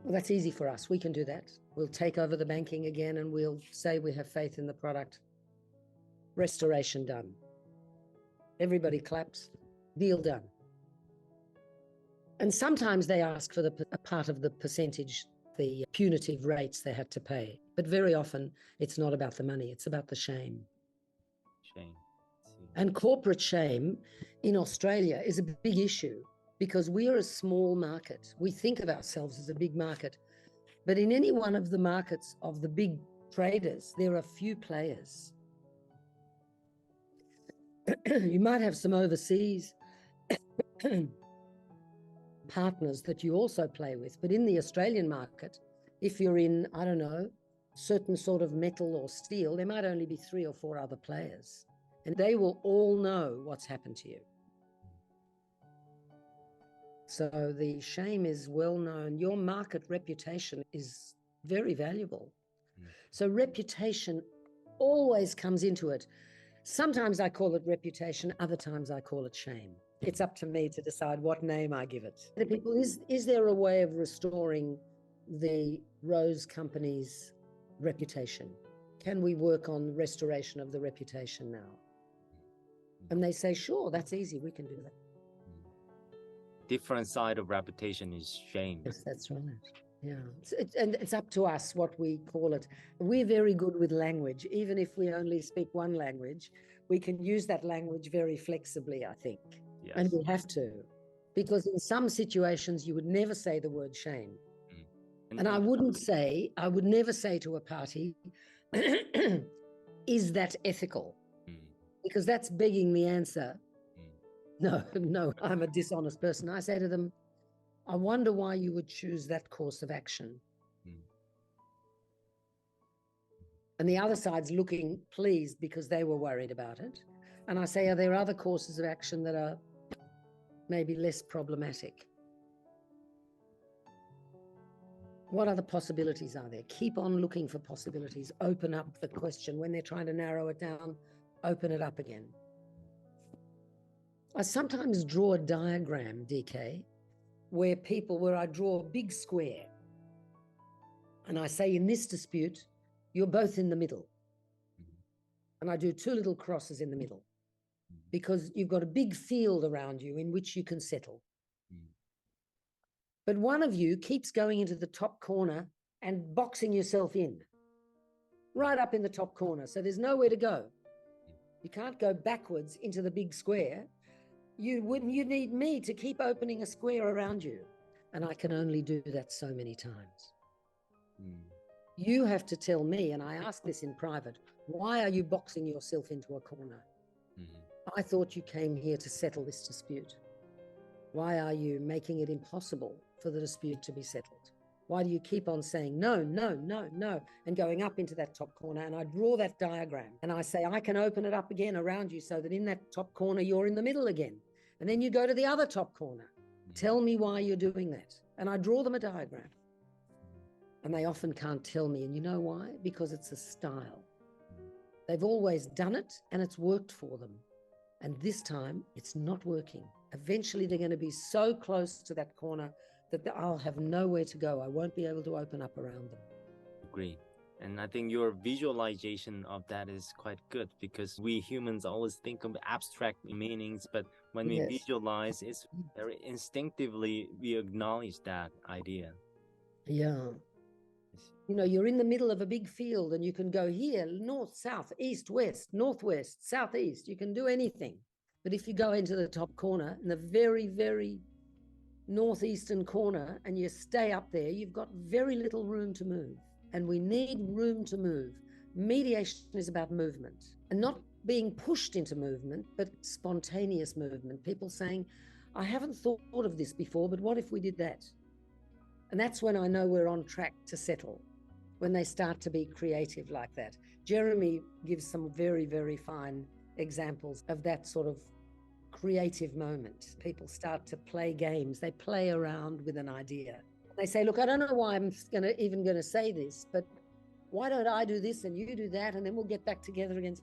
Well, that's easy for us. We can do that. We'll take over the banking again and we'll say we have faith in the product. Restoration done. Everybody claps. Deal done. And sometimes they ask for a part of the percentage, the punitive rates they had to pay. But very often it's not about the money, it's about the shame. Shame. And corporate shame in Australia is a big issue because we are a small market. We think of ourselves as a big market. But in any one of the markets of the big traders, there are few players. You might have some overseas partners that you also play with, but in the Australian market, if you're in, I don't know, certain sort of metal or steel, there might only be 3 or 4 other players, and they will all know what's happened to you. So the shame is well known. Your market reputation is very valuable. So reputation always comes into it. Sometimes I call it reputation, other times I call it shame. It's up to me to decide what name I give it. The people, is there a way of restoring the Rose Company's reputation? Can we work on restoration of the reputation now? And they say, sure, that's easy, we can do that. Different side of reputation is shame. Yes, that's right. Yeah. And it's up to us what we call it. We're very good with language. Even if we only speak one language, we can use that language very flexibly, I think. Yes. And we have to. Because in some situations, you would never say the word shame. And I would never say to a party, is that ethical? Because that's begging the answer. No, I'm a dishonest person. I say to them, I wonder why you would choose that course of action. And the other side's looking pleased because they were worried about it. And I say, are there other courses of action that are maybe less problematic? What other possibilities are there? Keep on looking for possibilities. Open up the question. When they're trying to narrow it down, open it up again. I sometimes draw a diagram, DK, where I draw a big square. And I say, in this dispute, you're both in the middle. And I do two little crosses in the middle because you've got a big field around you in which you can settle. But one of you keeps going into the top corner and boxing yourself in, right up in the top corner. So there's nowhere to go. You can't go backwards into the big square. You need me to keep opening a square around you. And I can only do that so many times. You have to tell me, and I ask this in private, why are you boxing yourself into a corner? I thought you came here to settle this dispute. Why are you making it impossible for the dispute to be settled? Why do you keep on saying no, no, no, no, and going up into that top corner? And I draw that diagram and I say, I can open it up again around you so that in that top corner, you're in the middle again. And then you go to the other top corner. Tell me why you're doing that. And I draw them a diagram. And they often can't tell me. And you know why? Because it's a style. They've always done it and it's worked for them. And this time it's not working. Eventually they're going to be so close to that corner that I'll have nowhere to go. I won't be able to open up around them. Agree. And I think your visualization of that is quite good because we humans always think of abstract meanings, but when we visualize, it's very instinctively we acknowledge that idea. Yeah. You know, you're in the middle of a big field and you can go here, north, south, east, west, northwest, southeast. You can do anything. But if you go into the top corner, in the very, very northeastern corner, and you stay up there, you've got very little room to move. And we need room to move. Mediation is about movement and not being pushed into movement, but spontaneous movement. People saying, I haven't thought of this before, but what if we did that? And that's when I know we're on track to settle, when they start to be creative like that. Jeremy gives some very, very fine examples of that sort of creative moment. People start to play games. They play around with an idea. They say, look, I don't know why I'm even going to say this, but why don't I do this and you do that, and then we'll get back together again.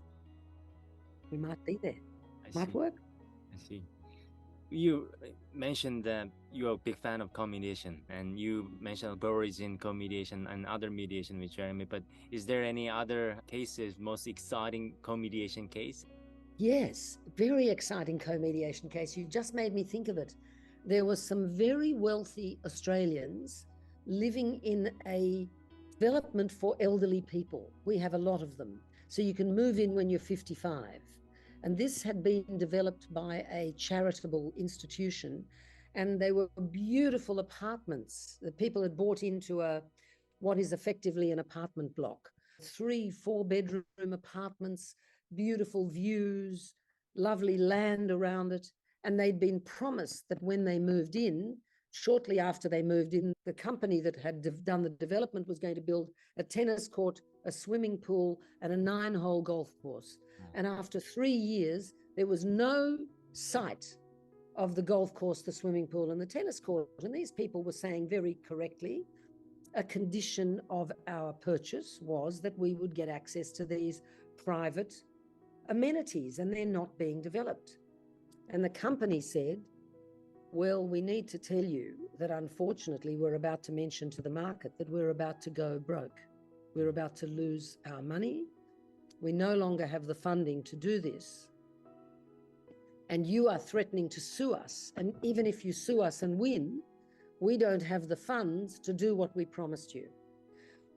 We might be there. Might work. I see. You mentioned that you're a big fan of co-mediation, and you mentioned origin co-mediation and other mediation with Jeremy, but is there any other cases, most exciting co-mediation case? Yes, very exciting co-mediation case. You just made me think of it. There were some very wealthy Australians living in a development for elderly people. We have a lot of them. So you can move in when you're 55. And this had been developed by a charitable institution, and they were beautiful apartments that people had bought into what is effectively an apartment block. 3-4 bedroom apartments, beautiful views, lovely land around it. And they'd been promised that when they moved in, shortly after they moved in, the company that had done the development was going to build a tennis court, a swimming pool, and a 9-hole golf course. And after 3 years, there was no sight of the golf course, the swimming pool, and the tennis court. And these people were saying very correctly, a condition of our purchase was that we would get access to these private amenities, and they're not being developed. And the company said, well, we need to tell you that unfortunately we're about to mention to the market that we're about to go broke. We're about to lose our money. We no longer have the funding to do this. And you are threatening to sue us. And even if you sue us and win, we don't have the funds to do what we promised you.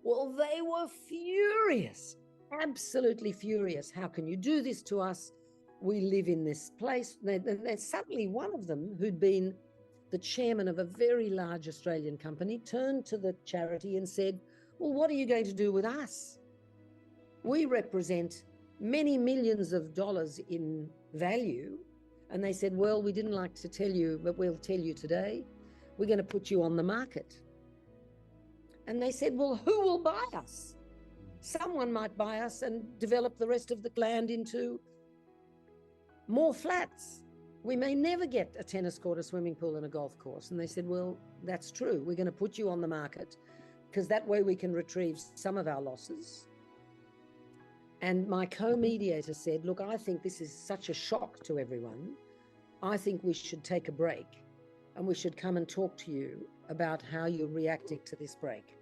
Well, they were furious, absolutely furious. How can you do this to us? We live in this place. Suddenly one of them, who'd been the chairman of a very large Australian company, turned to the charity and said, well, what are you going to do with us? We represent many millions of dollars in value. And they said, well, we didn't like to tell you, but we'll tell you today. We're going to put you on the market. And they said, well, who will buy us? Someone might buy us and develop the rest of the land into more flats. We may never get a tennis court, a swimming pool, and a golf course. And they said, well, that's true. We're going to put you on the market because that way we can retrieve some of our losses. And my co-mediator said, look, I think this is such a shock to everyone. I think we should take a break and we should come and talk to you about how you're reacting to this break.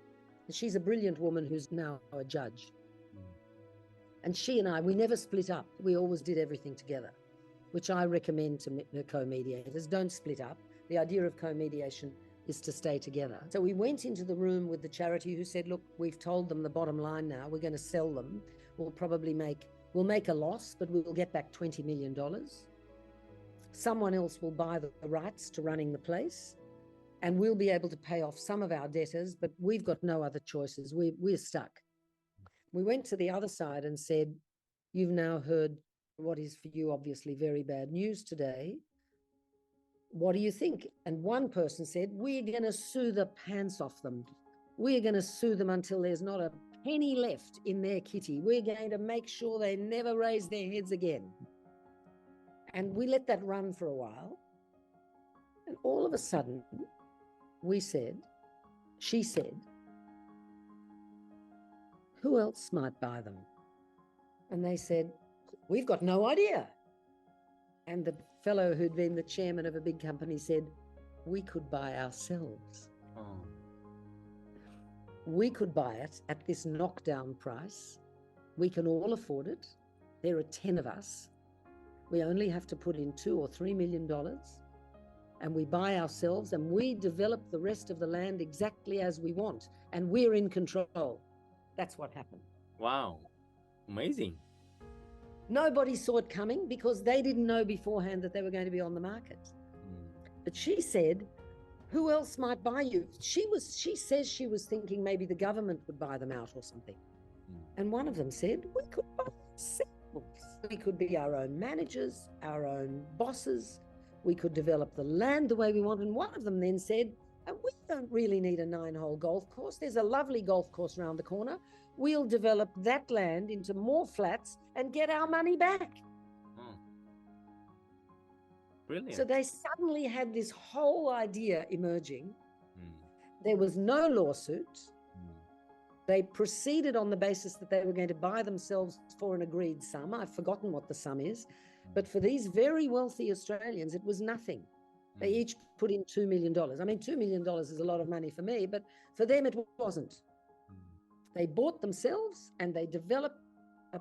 And she's a brilliant woman who's now a judge. And she and I, we never split up. We always did everything together, which I recommend to the co-mediators. Don't split up. The idea of co-mediation is to stay together. So we went into the room with the charity who said, look, we've told them the bottom line now. We're going to sell them. We'll make a loss, but we will get back $20 million. Someone else will buy the rights to running the place, and we'll be able to pay off some of our debtors, but we've got no other choices. We're stuck. We went to the other side and said, you've now heard what is for you obviously very bad news today. What do you think? And one person said, we're going to sue the pants off them. We're going to sue them until there's not a penny left in their kitty. We're going to make sure they never raise their heads again. And we let that run for a while. And all of a sudden, she said, who else might buy them? And they said, we've got no idea. And the fellow who'd been the chairman of a big company said, we could buy ourselves. Oh. We could buy it at this knockdown price. We can all afford it. There are 10 of us. We only have to put in $2 or $3 million, and we buy ourselves and we develop the rest of the land exactly as we want, and we're in control. That's what happened. Wow. Amazing. Nobody saw it coming because they didn't know beforehand that they were going to be on the market. But she said, who else might buy you? She says she was thinking maybe the government would buy them out or something. And one of them said, we could buy ourselves. We could be our own managers, our own bosses. We could develop the land the way we want. And one of them then said, we don't really need a 9-hole golf course. There's a lovely golf course around the corner. We'll develop that land into more flats and get our money back. Brilliant. So they suddenly had this whole idea emerging. There was no lawsuit. They proceeded on the basis that they were going to buy themselves for an agreed sum. I've forgotten what the sum is. But for these very wealthy Australians, it was nothing. They each put in $2 million. I mean, $2 million is a lot of money for me, but for them it wasn't. They bought themselves and they developed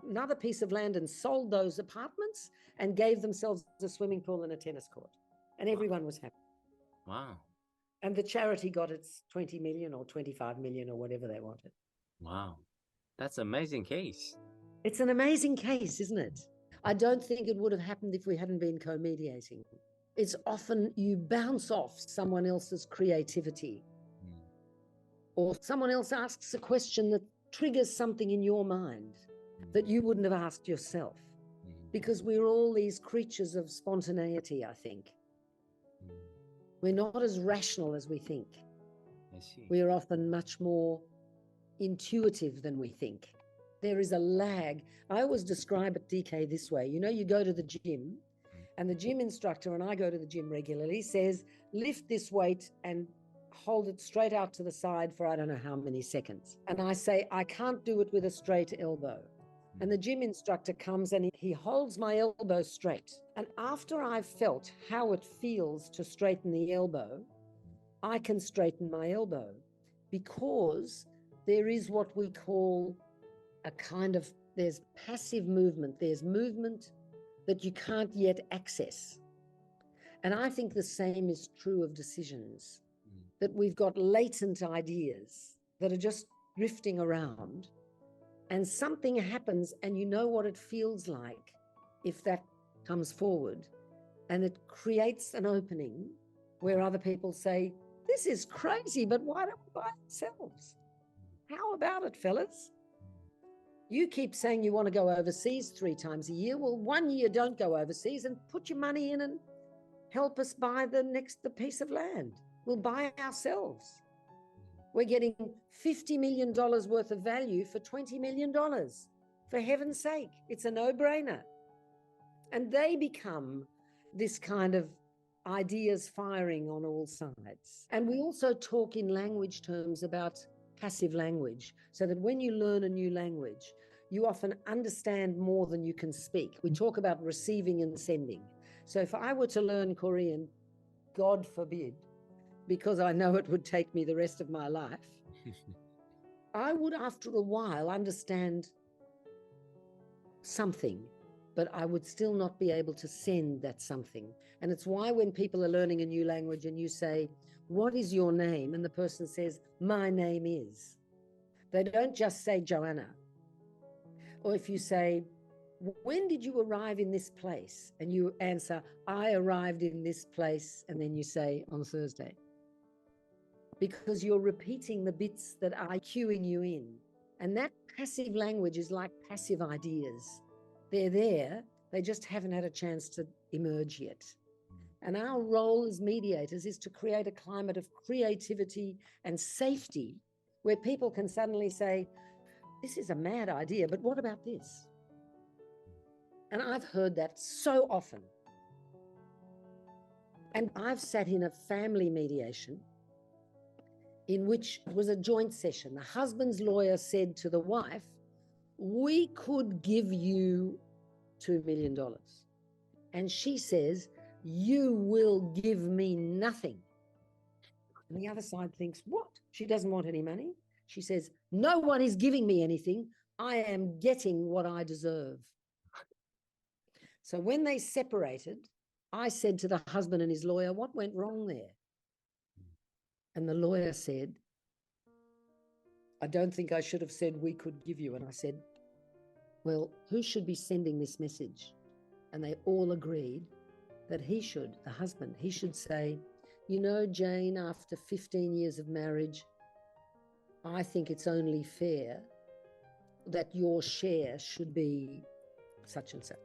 another piece of land and sold those apartments and gave themselves a swimming pool and a tennis court. And everyone was happy. Wow. And the charity got its 20 million or 25 million or whatever they wanted. Wow. That's an amazing case. It's an amazing case, isn't it? I don't think it would have happened if we hadn't been co-mediating. It's often you bounce off someone else's creativity, or someone else asks a question that triggers something in your mind that you wouldn't have asked yourself, because we're all these creatures of spontaneity, I think. We're not as rational as we think. I see. We are often much more intuitive than we think. There is a lag. I always describe it, DK, this way. You know, you go to the gym and the gym instructor, and I go to the gym regularly, says, lift this weight and hold it straight out to the side for I don't know how many seconds. And I say, I can't do it with a straight elbow. And the gym instructor comes and he holds my elbow straight. And after I've felt how it feels to straighten the elbow, I can straighten my elbow, because there is what we call a kind of, there's passive movement. There's movement that you can't yet access. And I think the same is true of decisions, that we've got latent ideas that are just drifting around, and something happens and you know what it feels like if that comes forward, and it creates an opening where other people say, this is crazy, but why don't we buy ourselves? How about it, fellas? You keep saying you want to go overseas 3 times a year. Well, 1 year don't go overseas and put your money in and help us buy the piece of land. We'll buy ourselves. We're getting $50 million worth of value for $20 million. For heaven's sake, it's a no-brainer. And they become this kind of ideas firing on all sides. And we also talk in language terms about passive language, so that when you learn a new language, you often understand more than you can speak. We talk about receiving and sending. So if I were to learn Korean, God forbid, because I know it would take me the rest of my life, I would after a while understand something, but I would still not be able to send that something. And it's why when people are learning a new language and you say, what is your name? And the person says, my name is. They don't just say Joanna. Or if you say, when did you arrive in this place? And you answer, I arrived in this place. And then you say, on Thursday. Because you're repeating the bits that are cueing you in. And that passive language is like passive ideas. They're there, they just haven't had a chance to emerge yet. And our role as mediators is to create a climate of creativity and safety where people can suddenly say, this is a mad idea, but what about this? And I've heard that so often. And I've sat in a family mediation in which it was a joint session. The husband's lawyer said to the wife, we could give you $2 million. And she says, you will give me nothing. And the other side thinks, what? She doesn't want any money. She says, no one is giving me anything. I am getting what I deserve. So when they separated, I said to the husband and his lawyer, what went wrong there? And the lawyer said, I don't think I should have said we could give you. And I said, well, who should be sending this message? And they all agreed that he should, the husband, he should say, you know, Jane, after 15 years of marriage, I think it's only fair that your share should be such and such.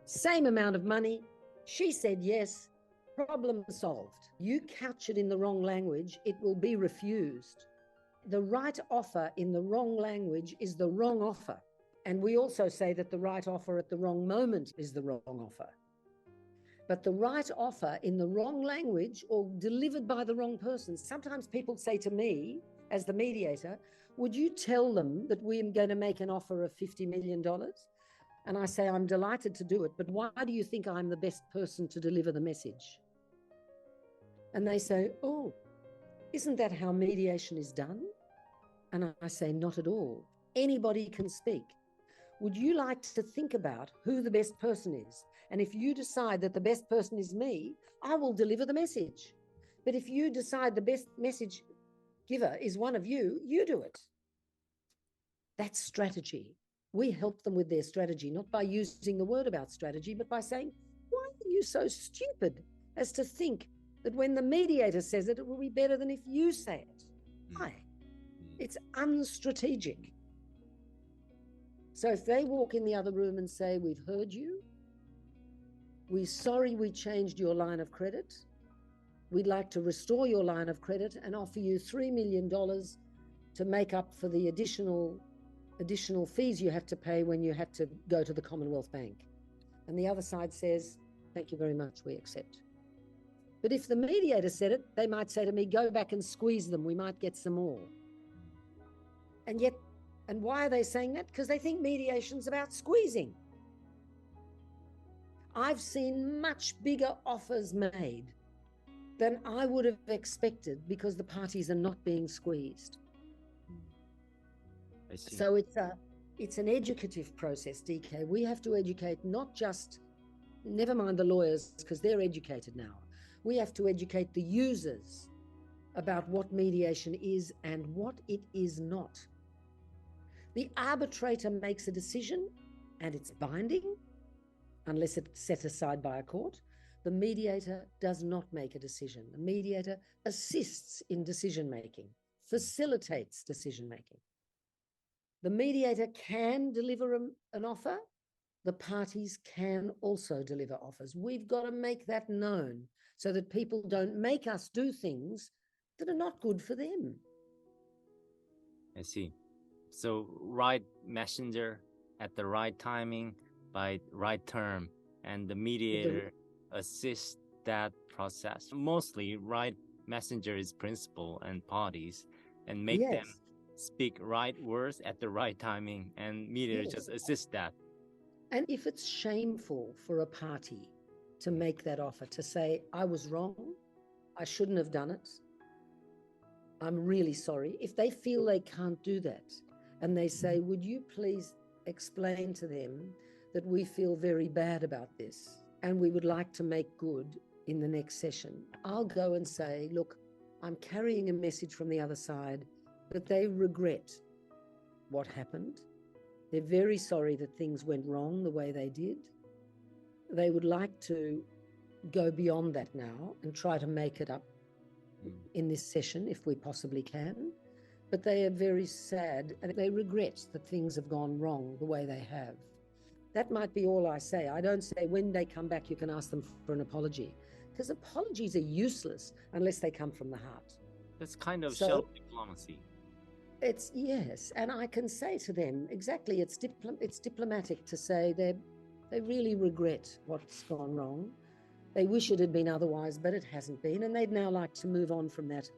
Same amount of money. She said yes, problem solved. You couch it in the wrong language, it will be refused. The right offer in the wrong language is the wrong offer. And we also say that the right offer at the wrong moment is the wrong offer. But the right offer in the wrong language or delivered by the wrong person. Sometimes people say to me, as the mediator, would you tell them that we're going to make an offer of $50 million? And I say, I'm delighted to do it, but why do you think I'm the best person to deliver the message? And they say, oh, isn't that how mediation is done? And I say, not at all. Anybody can speak. Would you like to think about who the best person is? And if you decide that the best person is me, I will deliver the message. But if you decide the best message giver is one of you, you do it. That's strategy. We help them with their strategy, not by using the word about strategy, but by saying, why are you so stupid as to think that when the mediator says it, it will be better than if you say it? Why? It's unstrategic. So if they walk in the other room and say, we've heard you, we're sorry we changed your line of credit, we'd like to restore your line of credit and offer you $3 million to make up for the additional fees you have to pay when you had to go to the Commonwealth Bank. And the other side says, thank you very much, we accept. But if the mediator said it, they might say to me, go back and squeeze them, we might get some more. And yet And why are they saying that? Because they think mediation's about squeezing. I've seen much bigger offers made than I would have expected because the parties are not being squeezed. I see. So it's an educative process, DK. We have to educate not just, never mind the lawyers, because they're educated now. We have to educate the users about what mediation is and what it is not. The arbitrator makes a decision and it's binding, unless it's set aside by a court. The mediator does not make a decision. The mediator assists in decision-making, facilitates decision-making. The mediator can deliver an offer. The parties can also deliver offers. We've got to make that known so that people don't make us do things that are not good for them. I see. So right messenger at the right timing by right term, and the mediator assists that process. Mostly right messenger is principal and parties, and make them speak right words at the right timing, and mediator just assist that. And if it's shameful for a party to make that offer, to say, I was wrong, I shouldn't have done it, I'm really sorry. If they feel they can't do that and they say, would you please explain to them that we feel very bad about this and we would like to make good in the next session, I'll go and say, look, I'm carrying a message from the other side that they regret what happened. They're very sorry that things went wrong the way they did. They would like to go beyond that now and try to make it up in this session if we possibly can. But they are very sad and they regret that things have gone wrong the way they have. That might be all I say. I don't say when they come back, you can ask them for an apology, because apologies are useless unless they come from the heart. That's kind of shelf diplomacy. It's yes, and I can say to them exactly. It's diplomatic to say they really regret what's gone wrong. They wish it had been otherwise, but it hasn't been, and they'd now like to move on from that.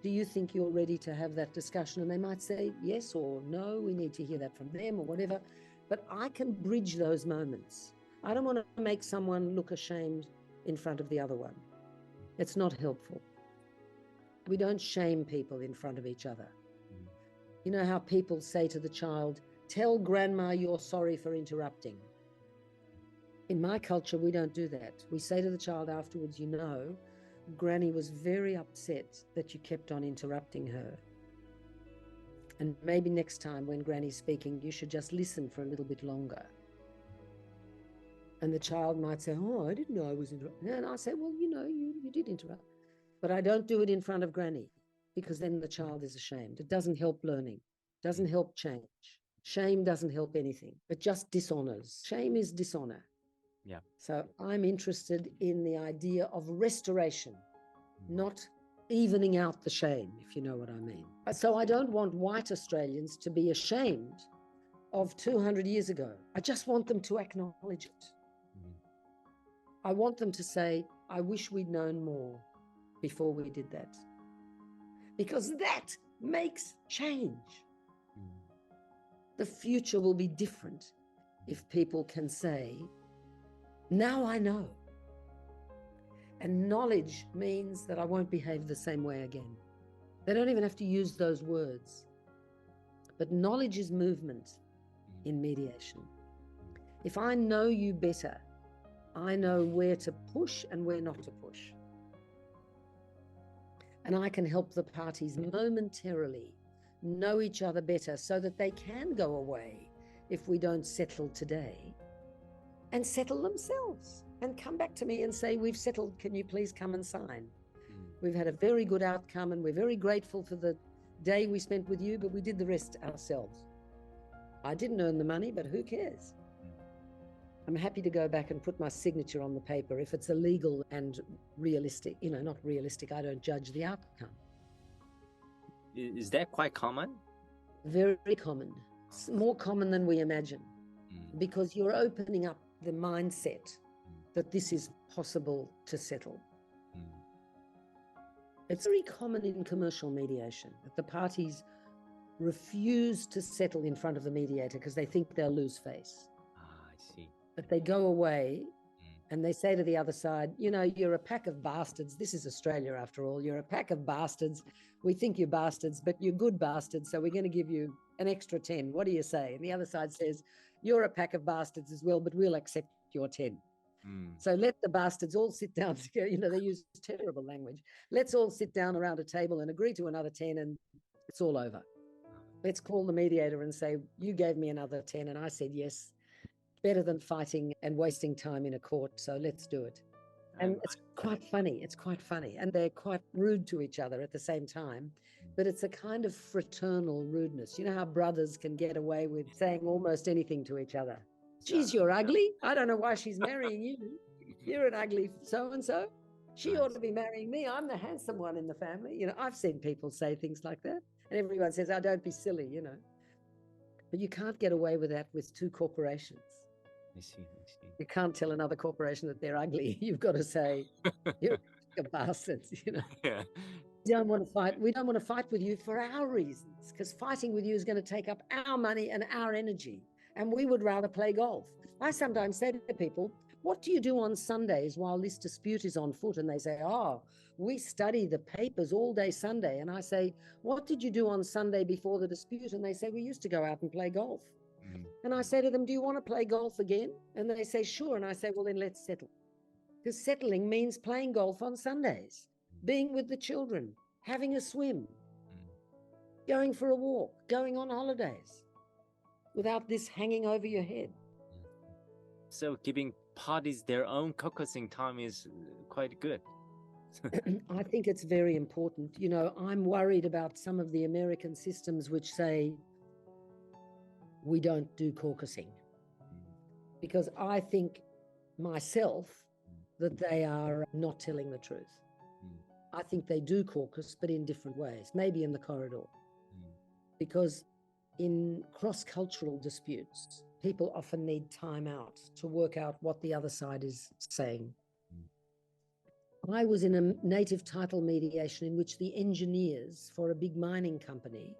Do you think you're ready to have that discussion? And they might say yes or no. We need to hear that from them or whatever. But I can bridge those moments. I don't want to make someone look ashamed in front of the other one. It's not helpful. We don't shame people in front of each other. You know how people say to the child, tell grandma you're sorry for interrupting. In my culture, we don't do that. We say to the child afterwards, you know, Granny was very upset that you kept on interrupting her. And maybe next time when Granny's speaking, you should just listen for a little bit longer. And the child might say, oh, I didn't know I was interrupting. And I say, well, you know, you did interrupt. But I don't do it in front of Granny, because then the child is ashamed. It doesn't help learning, doesn't help change. Shame doesn't help anything. It just dishonors. Shame is dishonor. Yeah. So I'm interested in the idea of restoration, not evening out the shame, if you know what I mean. So I don't want white Australians to be ashamed of 200 years ago. I just want them to acknowledge it. I want them to say, I wish we'd known more before we did that. Because that makes change. The future will be different if people can say, now I know. And knowledge means that I won't behave the same way again. They don't even have to use those words. But knowledge is movement in mediation. If I know you better, I know where to push and where not to push. And I can help the parties momentarily know each other better so that they can go away if we don't settle today, and settle themselves and come back to me and say, we've settled, can you please come and sign? We've had a very good outcome and we're very grateful for the day we spent with you, but we did the rest ourselves. I didn't earn the money, but who cares? I'm happy to go back and put my signature on the paper if it's illegal and realistic. You know, not realistic, I don't judge the outcome. Is that quite common? Very common. It's more common than we imagine, because you're opening up the mindset that this is possible to settle. It's very common in commercial mediation that the parties refuse to settle in front of the mediator because they think they'll lose face. Ah, I see. But they go away and they say to the other side, you know, you're a pack of bastards. This is Australia, after all. You're a pack of bastards. We think you're bastards, but you're good bastards. So we're going to give you an extra 10. What do you say? And the other side says, you're a pack of bastards as well, but we'll accept your 10. So let the bastards all sit down together. You know, they use terrible language. Let's all sit down around a table and agree to another 10 and it's all over. Let's call the mediator and say, you gave me another 10 and I said yes. Better than fighting and wasting time in a court. So let's do it. And it's quite funny. It's quite funny. And they're quite rude to each other at the same time. But it's a kind of fraternal rudeness. You know how brothers can get away with saying almost anything to each other. Geez, you're ugly. I don't know why she's marrying you. You're an ugly so-and-so. She ought to be marrying me. I'm the handsome one in the family. You know, I've seen people say things like that. And everyone says, oh, don't be silly, you know. But you can't get away with that with two corporations. I see. You can't tell another corporation that they're ugly. You've got to say, you're a bastard, you know. Yeah. We don't want to fight. We don't want to fight with you for our reasons, because fighting with you is going to take up our money and our energy. And we would rather play golf. I sometimes say to people, what do you do on Sundays while this dispute is on foot? And they say, oh, we study the papers all day Sunday. And I say, what did you do on Sunday before the dispute? And they say, we used to go out and play golf. And I say to them, do you want to play golf again? And they say, sure. And I say, well, then let's settle. Because settling means playing golf on Sundays, being with the children, having a swim, going for a walk, going on holidays without this hanging over your head. So giving parties their own caucusing time is quite good. I think it's very important. You know, I'm worried about some of the American systems which say we don't do caucusing, because I think myself that they are not telling the truth. I think they do caucus, but in different ways, maybe in the corridor. Because in cross-cultural disputes, people often need time out to work out what the other side is saying. I was in a native title mediation in which the engineers for a big mining company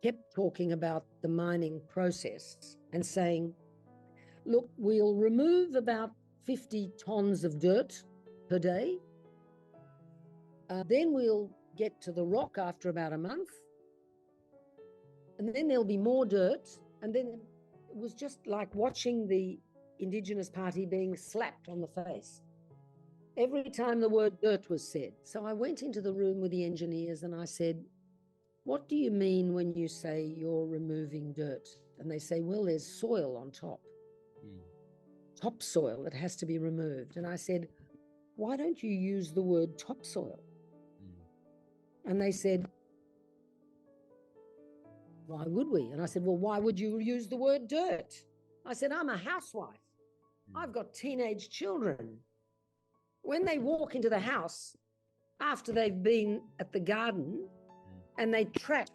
kept talking about the mining process and saying, look, we'll remove about 50 tons of dirt per day. Then we'll get to the rock after about a month. And then there'll be more dirt. And then it was just like watching the Indigenous party being slapped on the face every time the word dirt was said. So I went into the room with the engineers and I said, what do you mean when you say you're removing dirt? And they say, well, there's soil on top, topsoil that has to be removed. And I said, why don't you use the word topsoil? And they said, why would we? And I said, well, why would you use the word dirt? I said, I'm a housewife. I've got teenage children. When they walk into the house after they've been at the garden and they track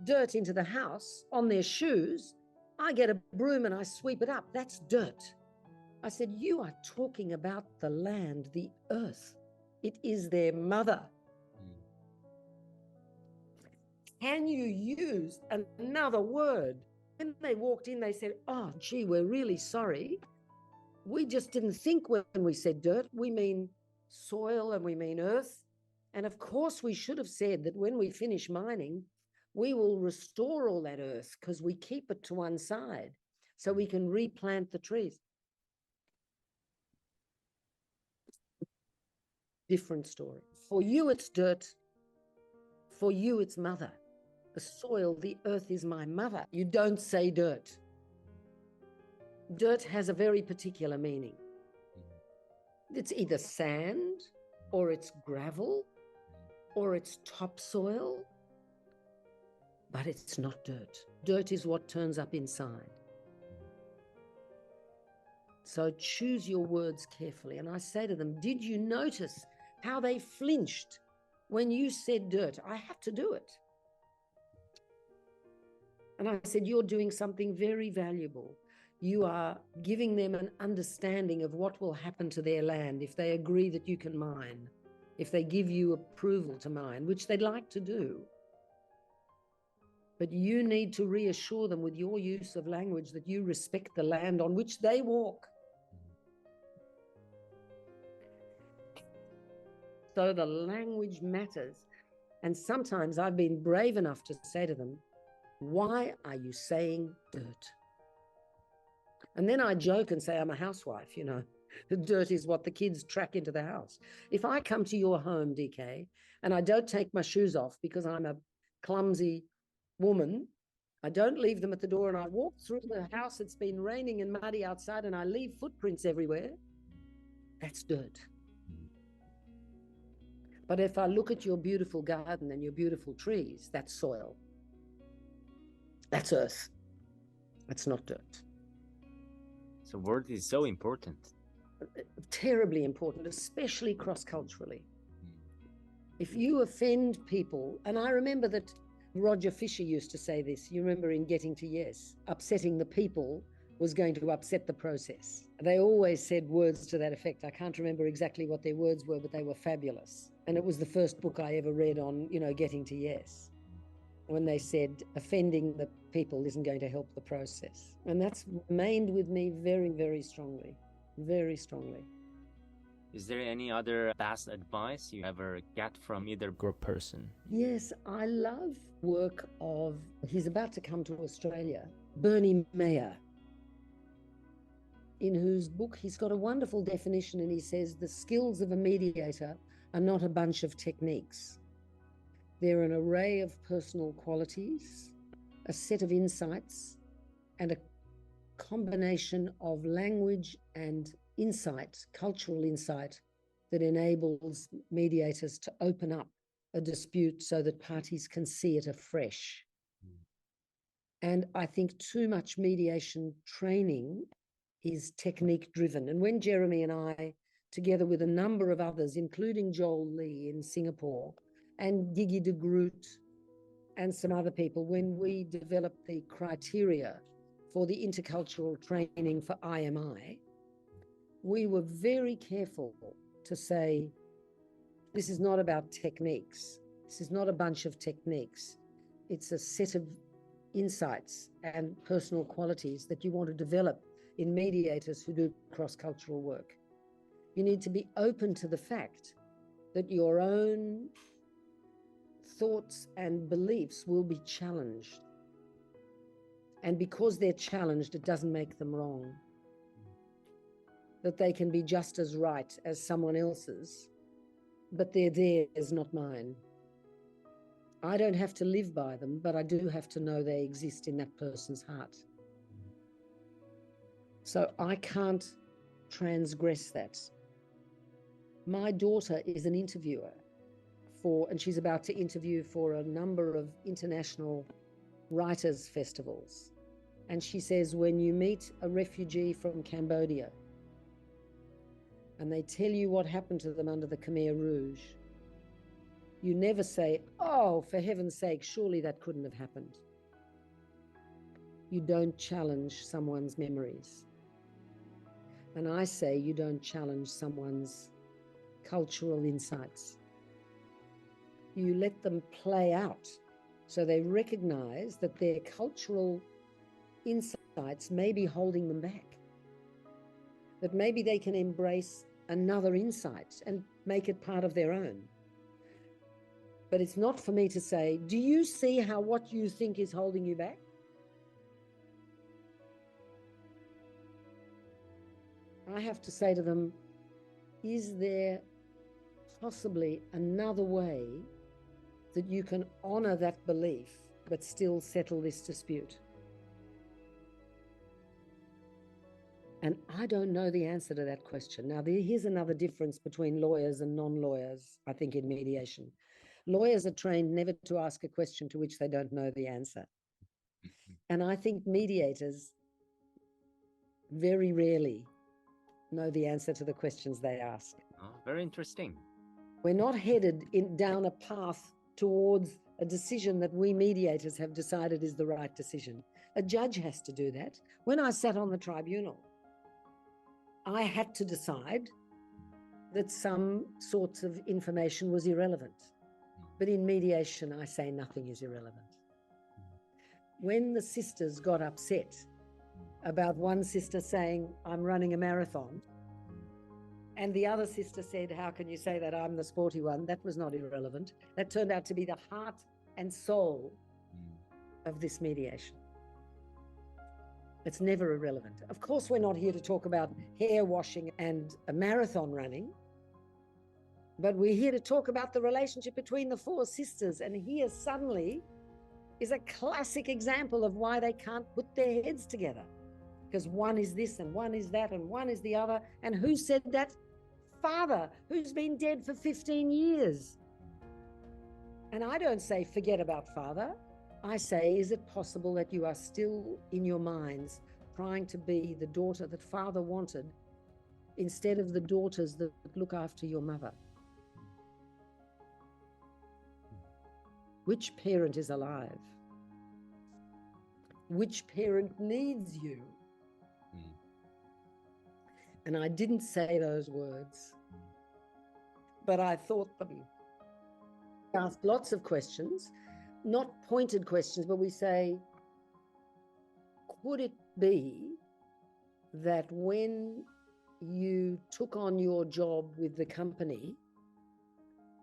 dirt into the house on their shoes, I get a broom and I sweep it up. That's dirt. I said, you are talking about the land, the earth. It is their mother. Can you use another word? When they walked in, they said, oh, gee, we're really sorry. We just didn't think when we said dirt, we mean soil and we mean earth. And of course, we should have said that when we finish mining, we will restore all that earth because we keep it to one side so we can replant the trees. Different story. For you, it's dirt. For you, it's mother. The soil, the earth is my mother. You don't say dirt. Dirt has a very particular meaning. It's either sand, or it's gravel, or it's topsoil, but it's not dirt. Dirt is what turns up inside. So choose your words carefully. And I say to them, did you notice how they flinched when you said dirt? I had to do it. And I said, you're doing something very valuable. You are giving them an understanding of what will happen to their land if they agree that you can mine, if they give you approval to mine, which they'd like to do. But you need to reassure them with your use of language that you respect the land on which they walk. So the language matters. And sometimes I've been brave enough to say to them, why are you saying dirt? And then I joke and say, I'm a housewife, you know. The dirt is what the kids track into the house. If I come to your home, DK, and I don't take my shoes off because I'm a clumsy woman, I don't leave them at the door and I walk through the house, it's been raining and muddy outside and I leave footprints everywhere, that's dirt. But if I look at your beautiful garden and your beautiful trees, that's soil. That's earth. That's not dirt. So word is so important. Terribly important, especially cross-culturally. If you offend people, and I remember that Roger Fisher used to say this, you remember in Getting to Yes, upsetting the people was going to upset the process. They always said words to that effect. I can't remember exactly what their words were, but they were fabulous. And it was the first book I ever read on, you know, Getting to Yes, when they said offending the people isn't going to help the process. And that's remained with me very, very strongly, very strongly. Is there any other best advice you ever get from either group person? Yes, I love work of, he's about to come to Australia, Bernie Mayer, in whose book he's got a wonderful definition, and he says the skills of a mediator are not a bunch of techniques. They're an array of personal qualities, a set of insights, and a combination of language and insight, cultural insight, that enables mediators to open up a dispute so that parties can see it afresh. And I think too much mediation training is technique driven. And when Jeremy and I, together with a number of others, including Joel Lee in Singapore and Gigi de Groot and some other people, when we developed the criteria for the intercultural training for IMI, we were very careful to say, this is not about techniques. This is not a bunch of techniques. It's a set of insights and personal qualities that you want to develop in mediators who do cross-cultural work. You need to be open to the fact that your own thoughts and beliefs will be challenged. And because they're challenged, it doesn't make them wrong. That they can be just as right as someone else's, but they're theirs, not mine. I don't have to live by them, but I do have to know they exist in that person's heart. So I can't transgress that. My daughter is an interviewer and she's about to interview for a number of international writers' festivals. And she says, when you meet a refugee from Cambodia and they tell you what happened to them under the Khmer Rouge, you never say, oh, for heaven's sake, surely that couldn't have happened. You don't challenge someone's memories. And I say you don't challenge someone's cultural insights. You let them play out so they recognize that their cultural insights may be holding them back. That maybe they can embrace another insight and make it part of their own. But it's not for me to say, do you see how what you think is holding you back? I have to say to them, is there possibly another way that you can honor that belief but still settle this dispute? And I don't know the answer to that question. Now, here's another difference between lawyers and non-lawyers, I think, in mediation. Lawyers are trained never to ask a question to which they don't know the answer. And I think mediators very rarely know the answer to the questions they ask. Oh, very interesting. We're not headed down a path towards a decision that we mediators have decided is the right decision. A judge has to do that. When I sat on the tribunal, I had to decide that some sorts of information was irrelevant. But in mediation, I say nothing is irrelevant. when the sisters got upset about one sister saying, I'm running a marathon, and the other sister said, how can you say that? I'm the sporty one. That was not irrelevant. That turned out to be the heart and soul of this mediation. It's never irrelevant. Of course, we're not here to talk about hair washing and a marathon running, but we're here to talk about the relationship between the four sisters. And here suddenly is a classic example of why they can't put their heads together. Because one is this and one is that and one is the other. And who said that? Father, who's been dead for 15 years. And I don't say forget about father. I say, is it possible that you are still in your minds trying to be the daughter that father wanted instead of the daughters that look after your mother? Which parent is alive? Which parent needs you? And I didn't say those words, but I thought them. We ask lots of questions, not pointed questions, but we say, could it be that when you took on your job with the company,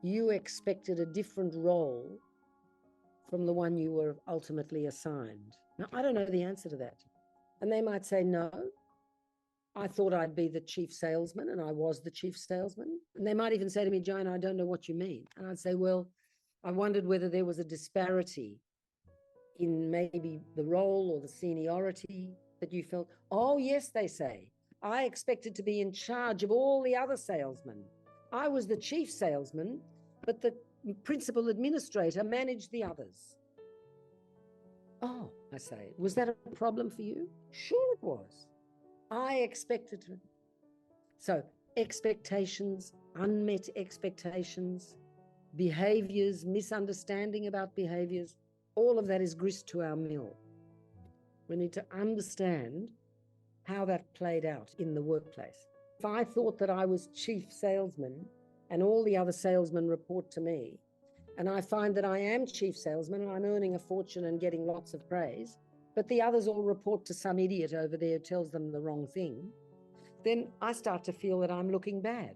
you expected a different role from the one you were ultimately assigned? Now, I don't know the answer to that. And they might say, no, I thought I'd be the chief salesman, and I was the chief salesman. And they might even say to me, Joanna, I don't know what you mean. And I'd say, well, I wondered whether there was a disparity in maybe the role or the seniority that you felt. Oh, yes, they say. I expected to be in charge of all the other salesmen. I was the chief salesman, but the principal administrator managed the others. Oh, I say, was that a problem for you? Sure it was. I expected to. So expectations, unmet expectations, behaviors, misunderstanding about behaviors, all of that is grist to our mill. We need to understand how that played out in the workplace. If I thought that I was chief salesman and all the other salesmen report to me, and I find that I am chief salesman and I'm earning a fortune and getting lots of praise, but the others all report to some idiot over there who tells them the wrong thing, then I start to feel that I'm looking bad.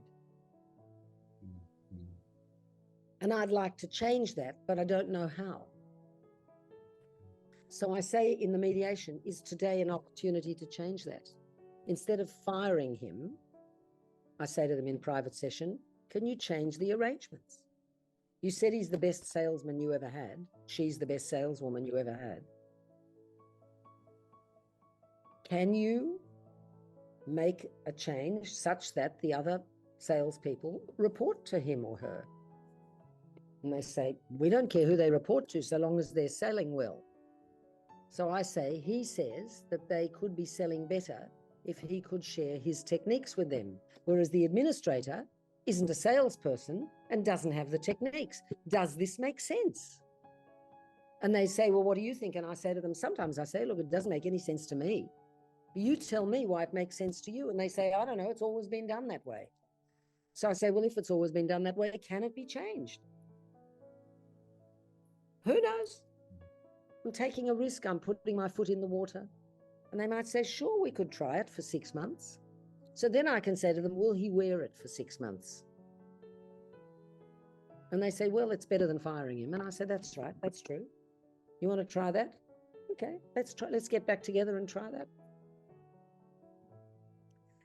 And I'd like to change that, but I don't know how. So I say in the mediation, is today an opportunity to change that? Instead of firing him, I say to them in private session, can you change the arrangements? You said he's the best salesman you ever had. She's the best saleswoman you ever had. Can you make a change such that the other salespeople report to him or her? And they say, we don't care who they report to so long as they're selling well. So I say, he says that they could be selling better if he could share his techniques with them, whereas the administrator isn't a salesperson and doesn't have the techniques. Does this make sense? And they say, well, what do you think? And I say to them, sometimes I say, look, it doesn't make any sense to me. You tell me why it makes sense to you. And they say, I don't know, it's always been done that way. So I say, well, if it's always been done that way, can it be changed? Who knows? I'm taking a risk. I'm putting my foot in the water. And they might say, sure, we could try it for 6 months. So then I can say to them, will he wear it for 6 months? And they say, well, it's better than firing him. And I say, that's right. That's true. You want to try that? Okay, let's try. Let's get back together and try that.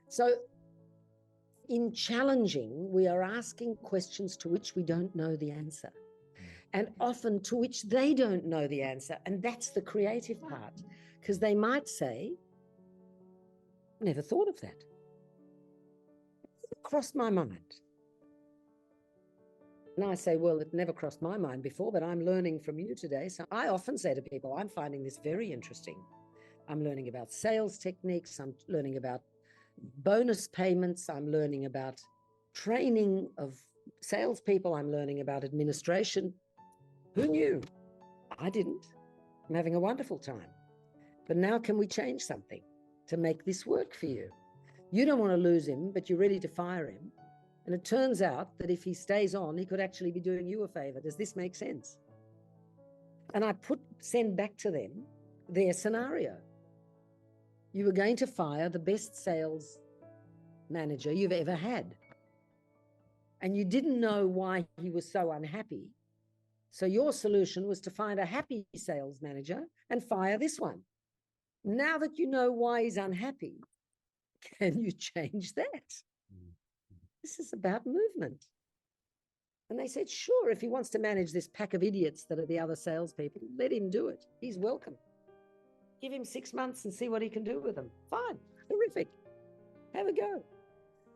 So in challenging, we are asking questions to which we don't know the answer, and often to which they don't know the answer. And that's the creative part, because they might say, I never thought of that. It crossed my mind. And I say, well, it never crossed my mind before, but I'm learning from you today. So I often say to people, I'm finding this very interesting. I'm learning about sales techniques. I'm learning about bonus payments. I'm learning about training of salespeople. I'm learning about administration. Who knew? I didn't. I'm having a wonderful time. But now can we change something to make this work for you? You don't want to lose him, but you're ready to fire him. And it turns out that if he stays on, he could actually be doing you a favor. Does this make sense? And I send back to them their scenario. You were going to fire the best sales manager you've ever had. And you didn't know why he was so unhappy. So your solution was to find a happy sales manager and fire this one. Now that you know why he's unhappy, can you change that? This is about movement. And they said, sure, if he wants to manage this pack of idiots that are the other salespeople, let him do it. He's welcome. Give him 6 months and see what he can do with them. Fine, terrific. Have a go.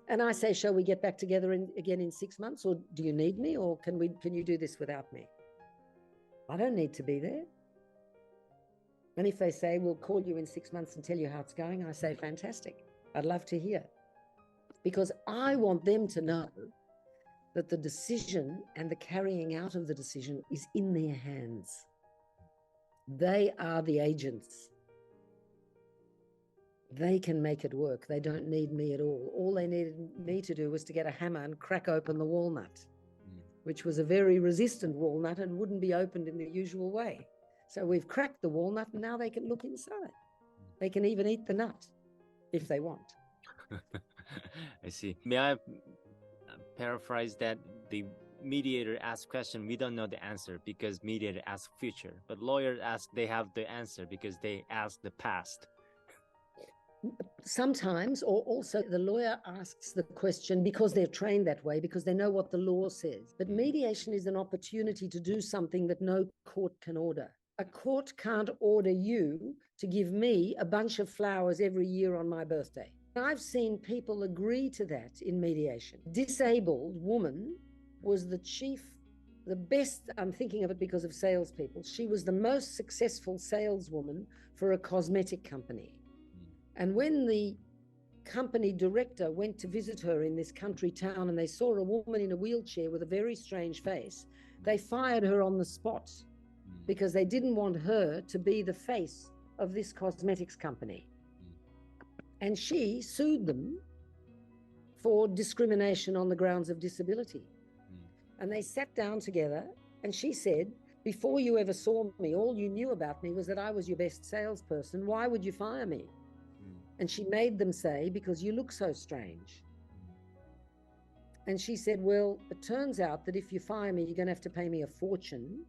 And I say, shall we get back together again in 6 months, or do you need me, or can you do this without me? I don't need to be there. And if they say, we'll call you in 6 months and tell you how it's going, I say, fantastic. I'd love to hear. Because I want them to know that the decision and the carrying out of the decision is in their hands. They are the agents. They can make it work. They don't need me at all. All they needed me to do was to get a hammer and crack open the walnut, which was a very resistant walnut and wouldn't be opened in the usual way. So we've cracked the walnut and now they can look inside. They can even eat the nut if they want. I see. May I paraphrase that? The mediator asks question, we don't know the answer because mediator asks future, but lawyers ask, they have the answer because they ask the past. Sometimes, or also the lawyer asks the question because they're trained that way, because they know what the law says. But mediation is an opportunity to do something that no court can order. A court can't order you to give me a bunch of flowers every year on my birthday. I've seen people agree to that in mediation. Disabled woman was the best, I'm thinking of it because of salespeople. She was the most successful saleswoman for a cosmetic company. And when the company director went to visit her in this country town and they saw a woman in a wheelchair with a very strange face, they fired her on the spot because they didn't want her to be the face of this cosmetics company. And she sued them for discrimination on the grounds of disability. And they sat down together and she said, before you ever saw me, all you knew about me was that I was your best salesperson. Why would you fire me? And she made them say, because you look so strange. And she said, well, it turns out that if you fire me, you're going to have to pay me a fortune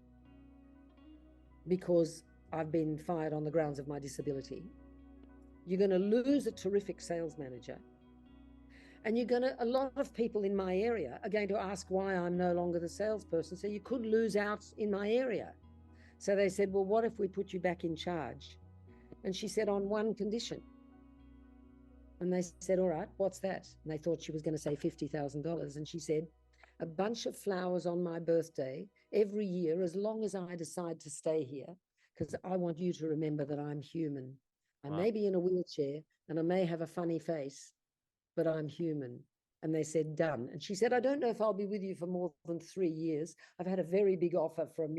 because I've been fired on the grounds of my disability. You're going to lose a terrific sales manager. And a lot of people in my area are going to ask why I'm no longer the salesperson. So you could lose out in my area. So they said, well, what if we put you back in charge? And she said, on one condition. And they said, all right, what's that? And they thought she was going to say $50,000. And she said, a bunch of flowers on my birthday every year, as long as I decide to stay here, because I want you to remember that I'm human. I may be in a wheelchair and I may have a funny face, but I'm human. And they said, done. And she said, I don't know if I'll be with you for more than 3 years. I've had a very big offer from,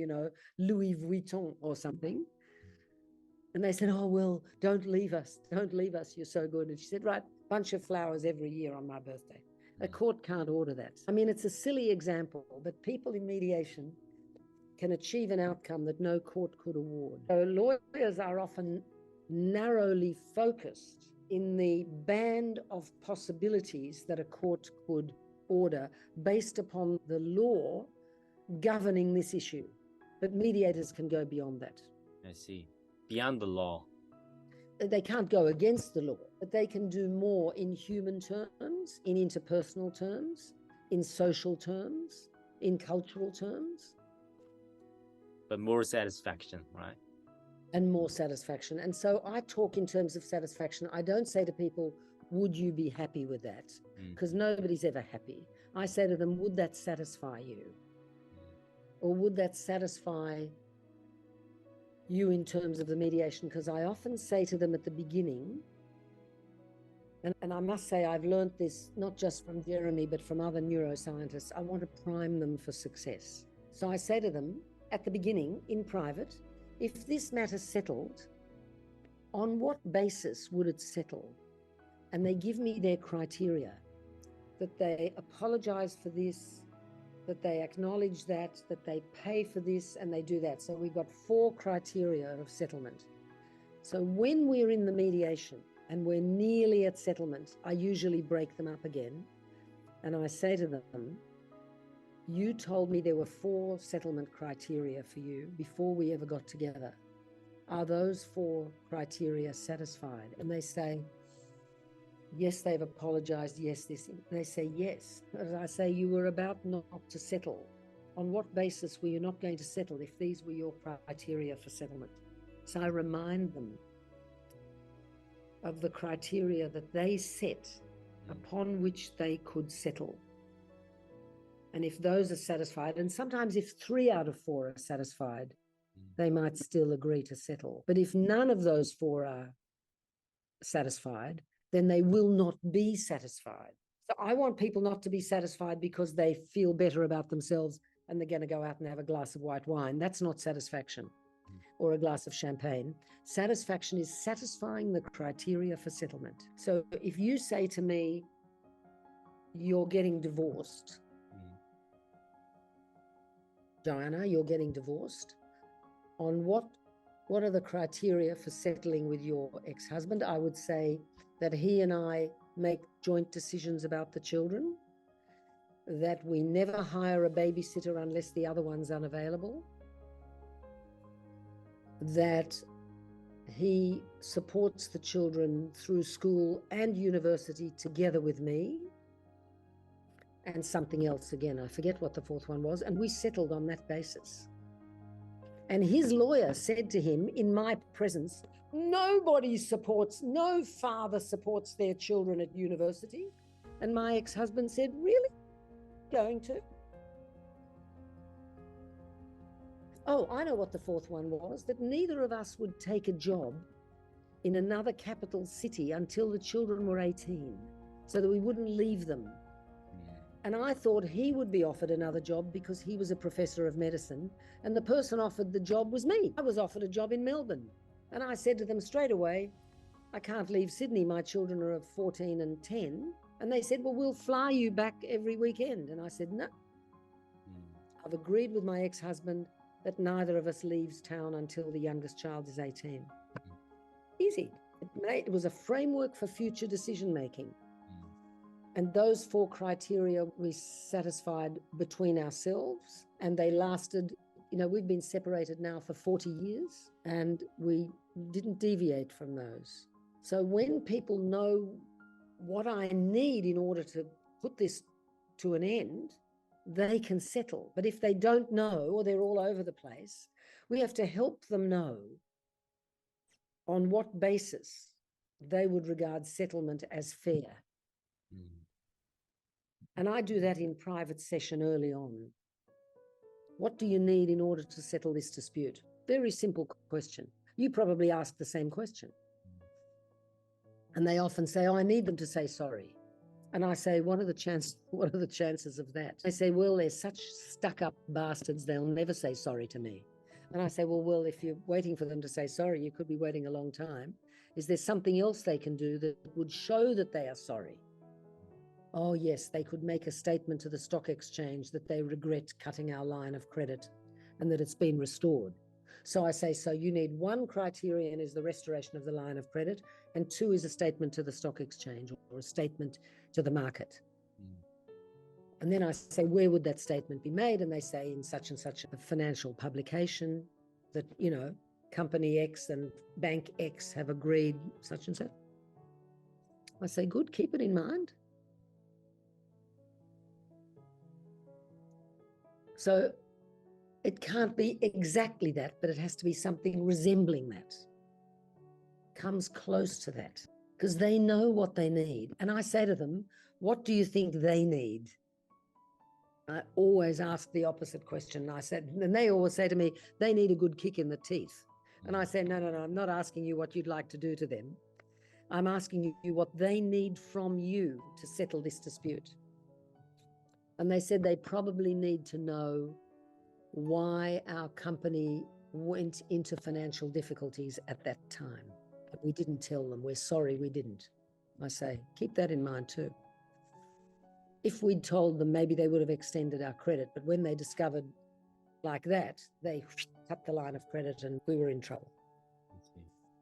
Louis Vuitton or something. And they said, oh, well, don't leave us. Don't leave us. You're so good. And she said, right, bunch of flowers every year on my birthday. A court can't order that. I mean, it's a silly example, but people in mediation can achieve an outcome that no court could award. So lawyers are often narrowly focused in the band of possibilities that a court could order based upon the law governing this issue. But mediators can go beyond that. I see. Beyond the law. They can't go against the law, but they can do more in human terms, in interpersonal terms, in social terms, in cultural terms. But more satisfaction, right? And more satisfaction. And so I talk in terms of satisfaction. I don't say to people, would you be happy with that? Because nobody's ever happy. I say to them, would that satisfy you? Or would that satisfy you in terms of the mediation? Because I often say to them at the beginning, and I must say I've learned this not just from Jeremy, but from other neuroscientists, I want to prime them for success. So I say to them at the beginning, in private, if this matter settled, on what basis would it settle? And they give me their criteria, that they apologize for this, that they acknowledge that they pay for this, and they do that. So we've got 4 criteria of settlement. So when we're in the mediation and we're nearly at settlement, I usually break them up again. And I say to them, you told me there were 4 settlement criteria for you before we ever got together. Are those 4 criteria satisfied? And they say, yes, they've apologized. Yes, this. They say, yes. As I say, you were about not to settle. On what basis were you not going to settle if these were your criteria for settlement? So I remind them of the criteria that they set upon which they could settle. And if those are satisfied, and sometimes if 3 out of 4 are satisfied, they might still agree to settle. But if none of those 4 are satisfied, then they will not be satisfied. So I want people not to be satisfied because they feel better about themselves and they're going to go out and have a glass of white wine. That's not satisfaction. Or a glass of champagne. Satisfaction is satisfying the criteria for settlement. So if you say to me, you're getting divorced, Joanna, you're getting divorced, on what are the criteria for settling with your ex-husband? I would say that he and I make joint decisions about the children, that we never hire a babysitter unless the other one's unavailable, that he supports the children through school and university together with me, and something else again, I forget what the 4th one was, and we settled on that basis. And his lawyer said to him in my presence, no father supports their children at university. And my ex-husband said, really? Going to? Oh, I know what the 4th one was, that neither of us would take a job in another capital city until the children were 18, so that we wouldn't leave them. And I thought he would be offered another job because he was a professor of medicine, and the person offered the job was me. I was offered a job in Melbourne. And I said to them straight away, I can't leave Sydney. My children are 14 and 10. And they said, well, we'll fly you back every weekend. And I said, no. I've agreed with my ex-husband that neither of us leaves town until the youngest child is 18. Easy. It was a framework for future decision-making. And those 4 criteria we satisfied between ourselves, and they lasted, we've been separated now for 40 years and we didn't deviate from those. So when people know what I need in order to put this to an end, they can settle. But if they don't know, or they're all over the place, we have to help them know on what basis they would regard settlement as fair. And I do that in private session early on. What do you need in order to settle this dispute? Very simple question. You probably ask the same question. And they often say, oh, I need them to say sorry. And I say, what are the chances of that? They say, well, they're such stuck-up bastards, they'll never say sorry to me. And I say, well, if you're waiting for them to say sorry, you could be waiting a long time. Is there something else they can do that would show that they are sorry? Oh, yes, they could make a statement to the stock exchange that they regret cutting our line of credit and that it's been restored. So I say, so you need 1 criterion is the restoration of the line of credit, and 2 is a statement to the stock exchange or a statement to the market. And then I say, where would that statement be made? And they say in such and such a financial publication that, company X and bank X have agreed such and such. I say, good, keep it in mind. So it can't be exactly that, but it has to be something resembling that. Comes close to that, because they know what they need. And I say to them, what do you think they need? I always ask the opposite question. And they always say to me, they need a good kick in the teeth. And I say, no, I'm not asking you what you'd like to do to them. I'm asking you what they need from you to settle this dispute. And they said they probably need to know why our company went into financial difficulties at that time. But we didn't tell them. We're sorry we didn't. I say, keep that in mind too. If we'd told them, maybe they would have extended our credit. But when they discovered like that, they cut the line of credit and we were in trouble.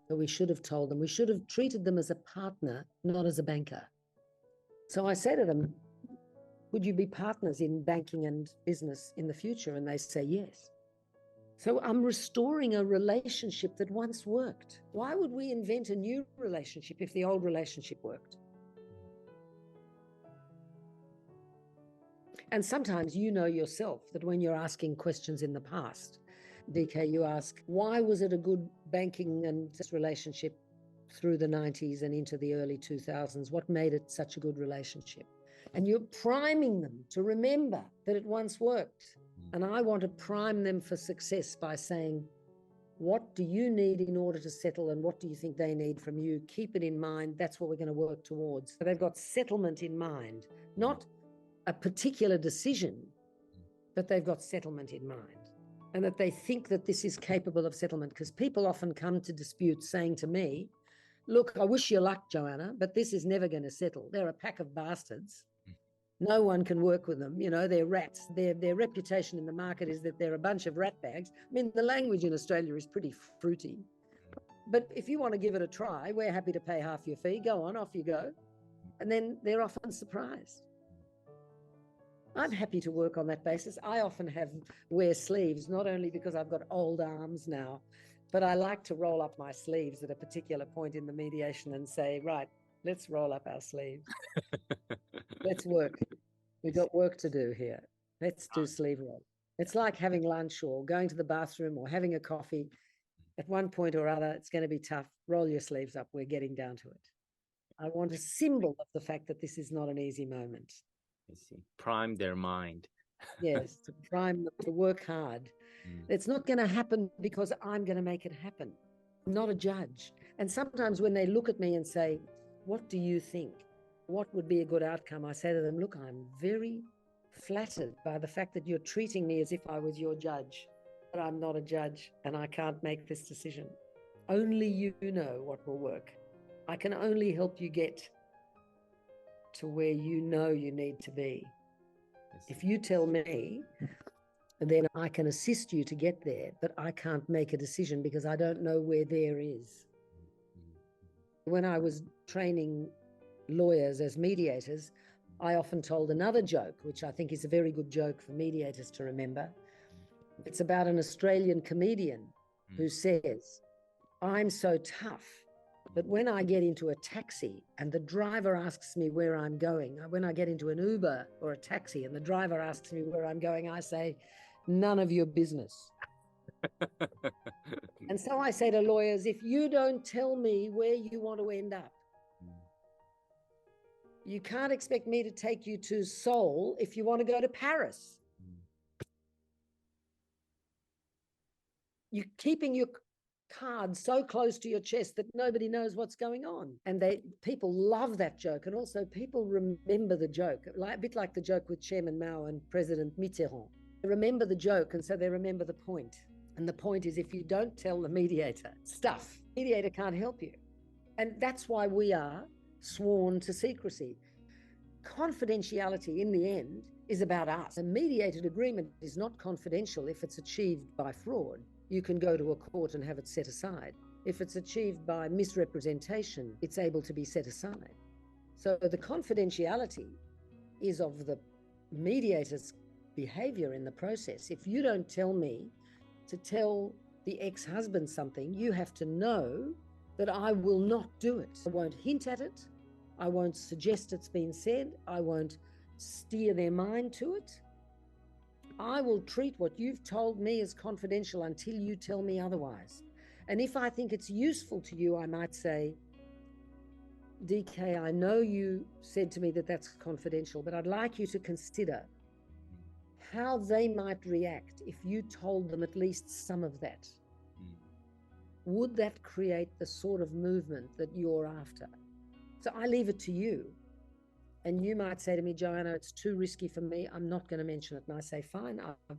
But we should have told them. We should have treated them as a partner, not as a banker. So I say to them, would you be partners in banking and business in the future? And they say yes. So I'm restoring a relationship that once worked. Why would we invent a new relationship if the old relationship worked? And sometimes you know yourself that when you're asking questions in the past, DK, you ask, why was it a good banking and relationship through the 90s and into the early 2000s? What made it such a good relationship? And you're priming them to remember that it once worked. And I want to prime them for success by saying, what do you need in order to settle, and what do you think they need from you? Keep it in mind. That's what we're going to work towards. So they've got settlement in mind, not a particular decision, but they've got settlement in mind, and that they think that this is capable of settlement. Because people often come to disputes saying to me, look, I wish you luck, Joanna, but this is never going to settle. They're a pack of bastards. No one can work with them. You know, they're rats. Their reputation in the market is that they're a bunch of rat bags. I mean, the language in Australia is pretty fruity. But if you want to give it a try, we're happy to pay half your fee. Go on, off you go. And then they're often surprised. I'm happy to work on that basis. I often wear sleeves, not only because I've got old arms now, but I like to roll up my sleeves at a particular point in the mediation and say, right, let's roll up our sleeves. Let's work. We've got work to do here. Let's do sleeve roll. It's like having lunch or going to the bathroom or having a coffee. At one point or other, it's going to be tough. Roll your sleeves up. We're getting down to it. I want a symbol of the fact that this is not an easy moment. I see. Prime their mind. Yes, to prime them to work hard. It's not going to happen because I'm going to make it happen. I'm not a judge. And sometimes when they look at me and say, what do you think? What would be a good outcome? I say to them, look, I'm very flattered by the fact that you're treating me as if I was your judge, but I'm not a judge and I can't make this decision. Only you know what will work. I can only help you get to where you know you need to be. If you tell me, then I can assist you to get there, but I can't make a decision because I don't know where there is. When I was training lawyers as mediators, I often told another joke, which I think is a very good joke for mediators to remember. It's about an Australian comedian who says, I'm so tough, but when I get into a taxi and the driver asks me where I'm going, when I get into an Uber or a taxi and the driver asks me where I'm going, I say, none of your business. And so I say to lawyers, if you don't tell me where you want to end up, you can't expect me to take you to Seoul if you want to go to Paris. You're keeping your card so close to your chest that nobody knows what's going on. And people love that joke. And also people remember the joke, a bit like the joke with Chairman Mao and President Mitterrand. They remember the joke, and so they remember the point. And the point is, if you don't tell the mediator stuff, the mediator can't help you. And that's why we are sworn to secrecy. Confidentiality in the end is about us. A mediated agreement is not confidential if it's achieved by fraud. You can go to a court and have it set aside. If it's achieved by misrepresentation, it's able to be set aside. So the confidentiality is of the mediator's behavior in the process. If you don't tell me to tell the ex-husband something, you have to know that I will not do it. I won't hint at it. I won't suggest it's been said. I won't steer their mind to it. I will treat what you've told me as confidential until you tell me otherwise. And if I think it's useful to you, I might say, DK, I know you said to me that that's confidential, but I'd like you to consider how they might react if you told them at least some of that. Would that create the sort of movement that you're after? So I leave it to you. And you might say to me, Joanna, it's too risky for me. I'm not going to mention it. And I say, fine, I've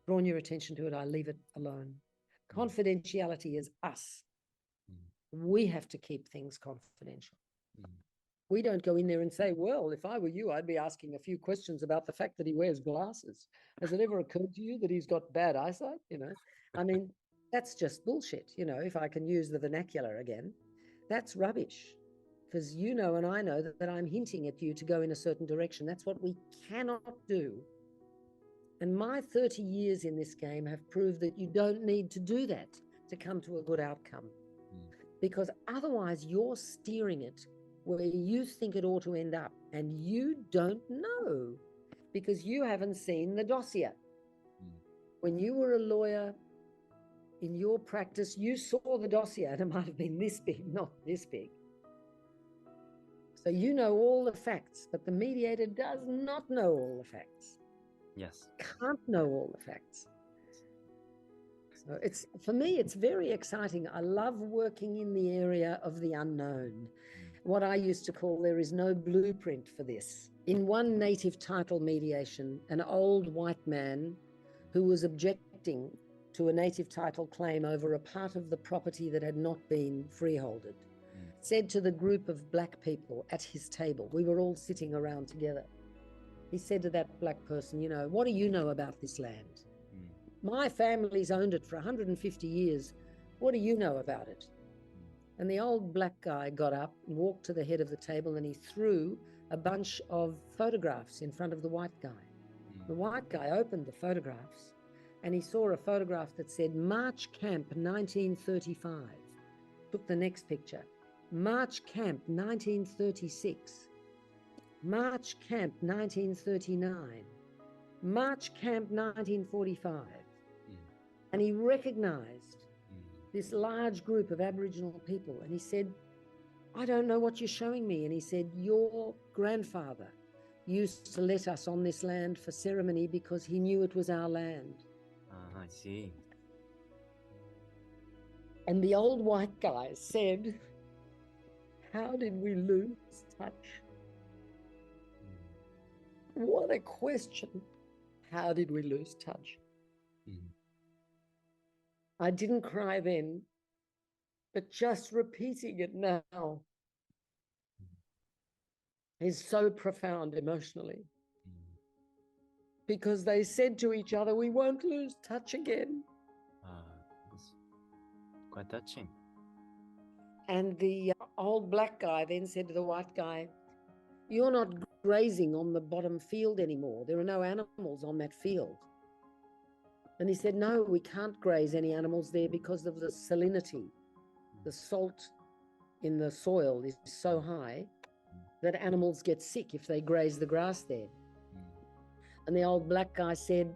drawn your attention to it. I leave it alone. Confidentiality is us. We have to keep things confidential. We don't go in there and say, well, if I were you, I'd be asking a few questions about the fact that he wears glasses. Has it ever occurred to you that he's got bad eyesight? You know, I mean, That's just bullshit, you know, if I can use the vernacular again. That's rubbish. Because you know and I know that I'm hinting at you to go in a certain direction. That's what we cannot do. And my 30 years in this game have proved that you don't need to do that to come to a good outcome. Because otherwise you're steering it where you think it ought to end up, and you don't know because you haven't seen the dossier. When you were a lawyer in your practice, you saw the dossier, and it might have been this big, not this big. So you know all the facts, but the mediator does not know all the facts. Yes. Can't know all the facts. So it's, for me, it's very exciting. I love working in the area of the unknown. What I used to call, there is no blueprint for this. In one native title mediation, an old white man who was objecting to a native title claim over a part of the property that had not been freeholded, said to the group of black people at his table, we were all sitting around together, he said to that black person, you know, what do you know about this land? My family's owned it for 150 years. What do you know about it? And the old black guy got up and walked to the head of the table, and he threw a bunch of photographs in front of the white guy. The white guy opened the photographs, and he saw a photograph that said March Camp 1935. Took the next picture. March Camp 1936. March Camp 1939. March Camp 1945. And he recognized this large group of Aboriginal people, and he said, I don't know what you're showing me. And he said, your grandfather used to let us on this land for ceremony because he knew it was our land. I see. And the old white guy said, how did we lose touch? What a question. How did we lose touch? I didn't cry then, but just repeating it now is so profound emotionally. Because they said to each other, we won't lose touch again. It's quite touching. And the old black guy then said to the white guy, you're not grazing on the bottom field anymore. There are no animals on that field. And he said, no, we can't graze any animals there because of the salinity. The salt in the soil is so high that animals get sick if they graze the grass there. And the old black guy said,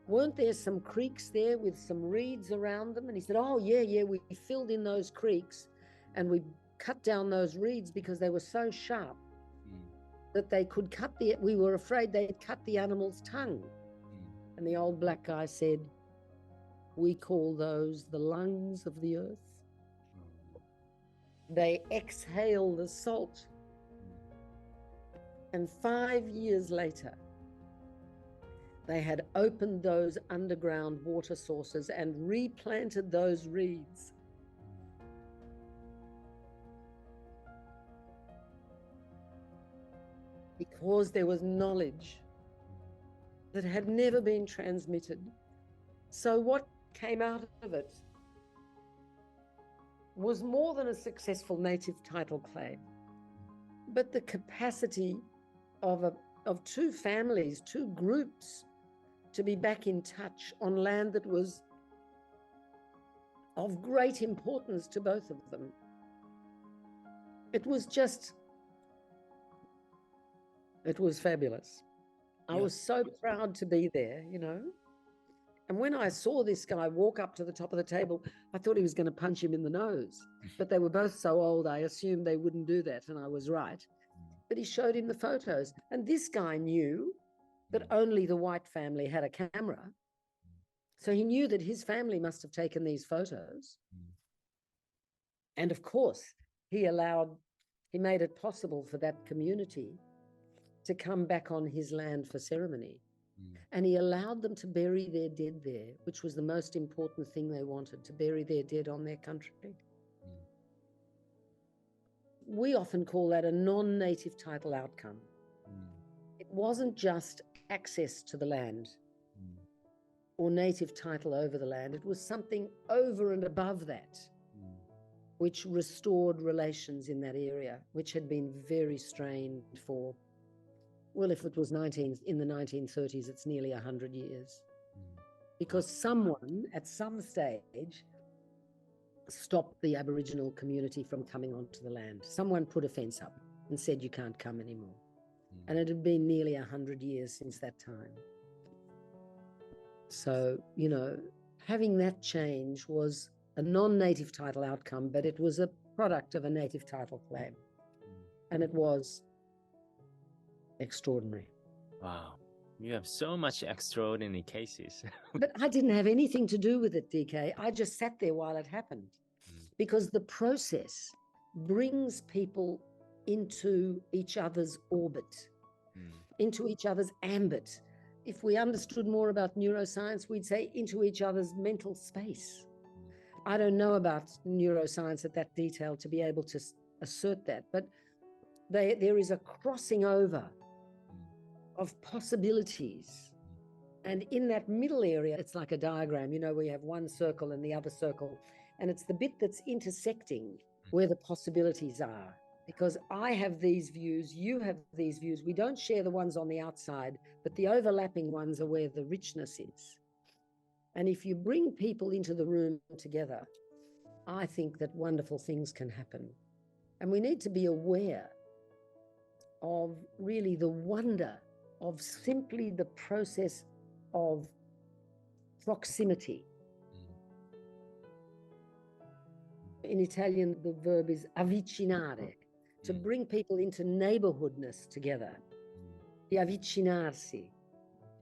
weren't there some creeks there with some reeds around them? And he said, oh, yeah, we filled in those creeks and we cut down those reeds because they were so sharp that they could we were afraid they'd cut the animal's tongue. And the old black guy said, we call those the lungs of the earth. They exhale the salt. And 5 years later, they had opened those underground water sources and replanted those reeds. Because there was knowledge that had never been transmitted. So what came out of it was more than a successful native title claim, but the capacity of two families, two groups, to be back in touch on land that was of great importance to both of them. It was fabulous. I was so proud to be there, you know. And when I saw this guy walk up to the top of the table, I thought he was going to punch him in the nose. But they were both so old, I assumed they wouldn't do that, and I was right. But he showed him the photos. And this guy knew that only the white family had a camera. So he knew that his family must have taken these photos. And of course, he made it possible for that community to come back on his land for ceremony. And he allowed them to bury their dead there, which was the most important thing they wanted, to bury their dead on their country. We often call that a non-native title outcome. It wasn't just access to the land or native title over the land. It was something over and above that, which restored relations in that area, which had been very strained for, well, if it was in the 1930s, it's nearly 100 years. Because someone at some stage stopped the Aboriginal community from coming onto the land. Someone put a fence up and said, you can't come anymore. And it had been nearly 100 years since that time. So, you know, having that change was a non-native title outcome, but it was a product of a native title claim. And it was extraordinary. Wow. You have so much extraordinary cases. But I didn't have anything to do with it, DK. I just sat there while it happened. Because the process brings people into each other's orbit, into each other's ambit. If we understood more about neuroscience, we'd say into each other's mental space. I don't know about neuroscience at that detail to be able to assert that, but there is a crossing over of possibilities. And in that middle area, it's like a diagram, you know, where you have one circle and the other circle, and it's the bit that's intersecting where the possibilities are. Because I have these views, you have these views. We don't share the ones on the outside, but the overlapping ones are where the richness is. And if you bring people into the room together, I think that wonderful things can happen. And we need to be aware of really the wonder of simply the process of proximity. In Italian, the verb is avvicinare, to bring people into neighborhoodness together, di avvicinarsi,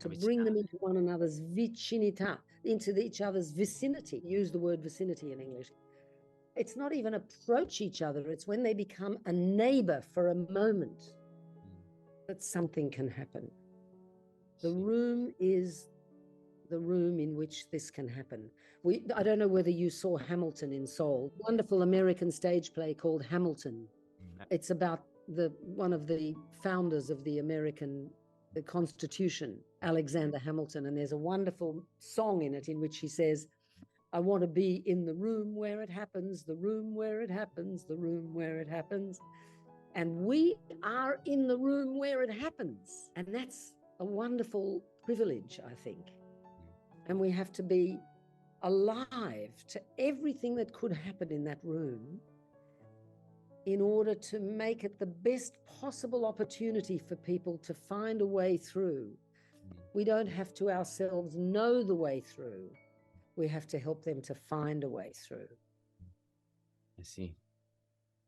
to bring them into one another's vicinità, into each other's vicinity. Use the word vicinity in English. It's not even approach each other. It's when they become a neighbor for a moment that something can happen. The room is the room in which this can happen. I don't know whether you saw Hamilton in Seoul, wonderful American stage play called Hamilton. It's about one of the founders of the Constitution, Alexander Hamilton, and there's a wonderful song in it in which he says, I want to be in the room where it happens, the room where it happens, the room where it happens. And we are in the room where it happens. And that's a wonderful privilege, I think. And we have to be alive to everything that could happen in that room in order to make it the best possible opportunity for people to find a way through. We don't have to ourselves know the way through. We have to help them to find a way through. I see.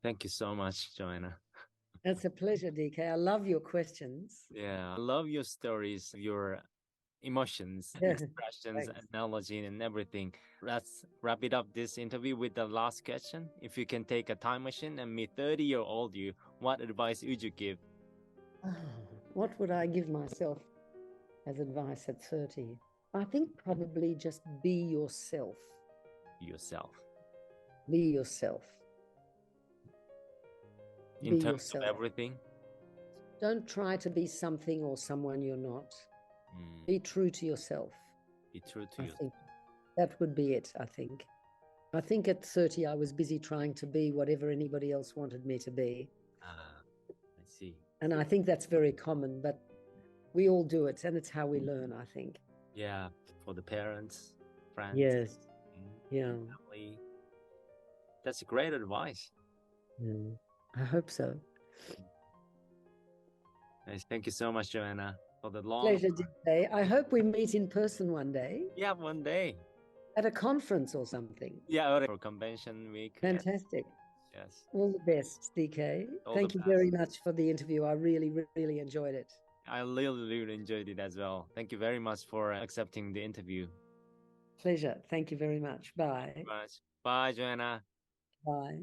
Thank you so much, Joanna. That's a pleasure, DK. I love your questions. Yeah, I love your stories, your emotions, expressions, analogy, and everything. Let's wrap it up this interview with the last question. If you can take a time machine and meet 30-year-old you, what advice would you give? What would I give myself as advice at 30? I think probably just be yourself. Yourself. Be yourself. In terms of everything? Don't try to be something or someone you're not. Be true to yourself. Be true to yourself. Think that would be it, I think. I think at 30, I was busy trying to be whatever anybody else wanted me to be. I see. And I think that's very common, but we all do it, and it's how we learn, I think. Yeah, for the parents, friends. Yes. Yeah. Family. That's great advice. I hope so. Nice. Thank you so much, Joanna, for the long pleasure, today. I hope we meet in person one day. Yeah, one day. At a conference or something. Yeah, or for convention week. Fantastic. Yes. All the best, DK. Thank you very much for the interview. I really, really enjoyed it. I really enjoyed it as well. Thank you very much for accepting the interview. Pleasure. Thank you very much. Bye. Bye, Joanna. Bye.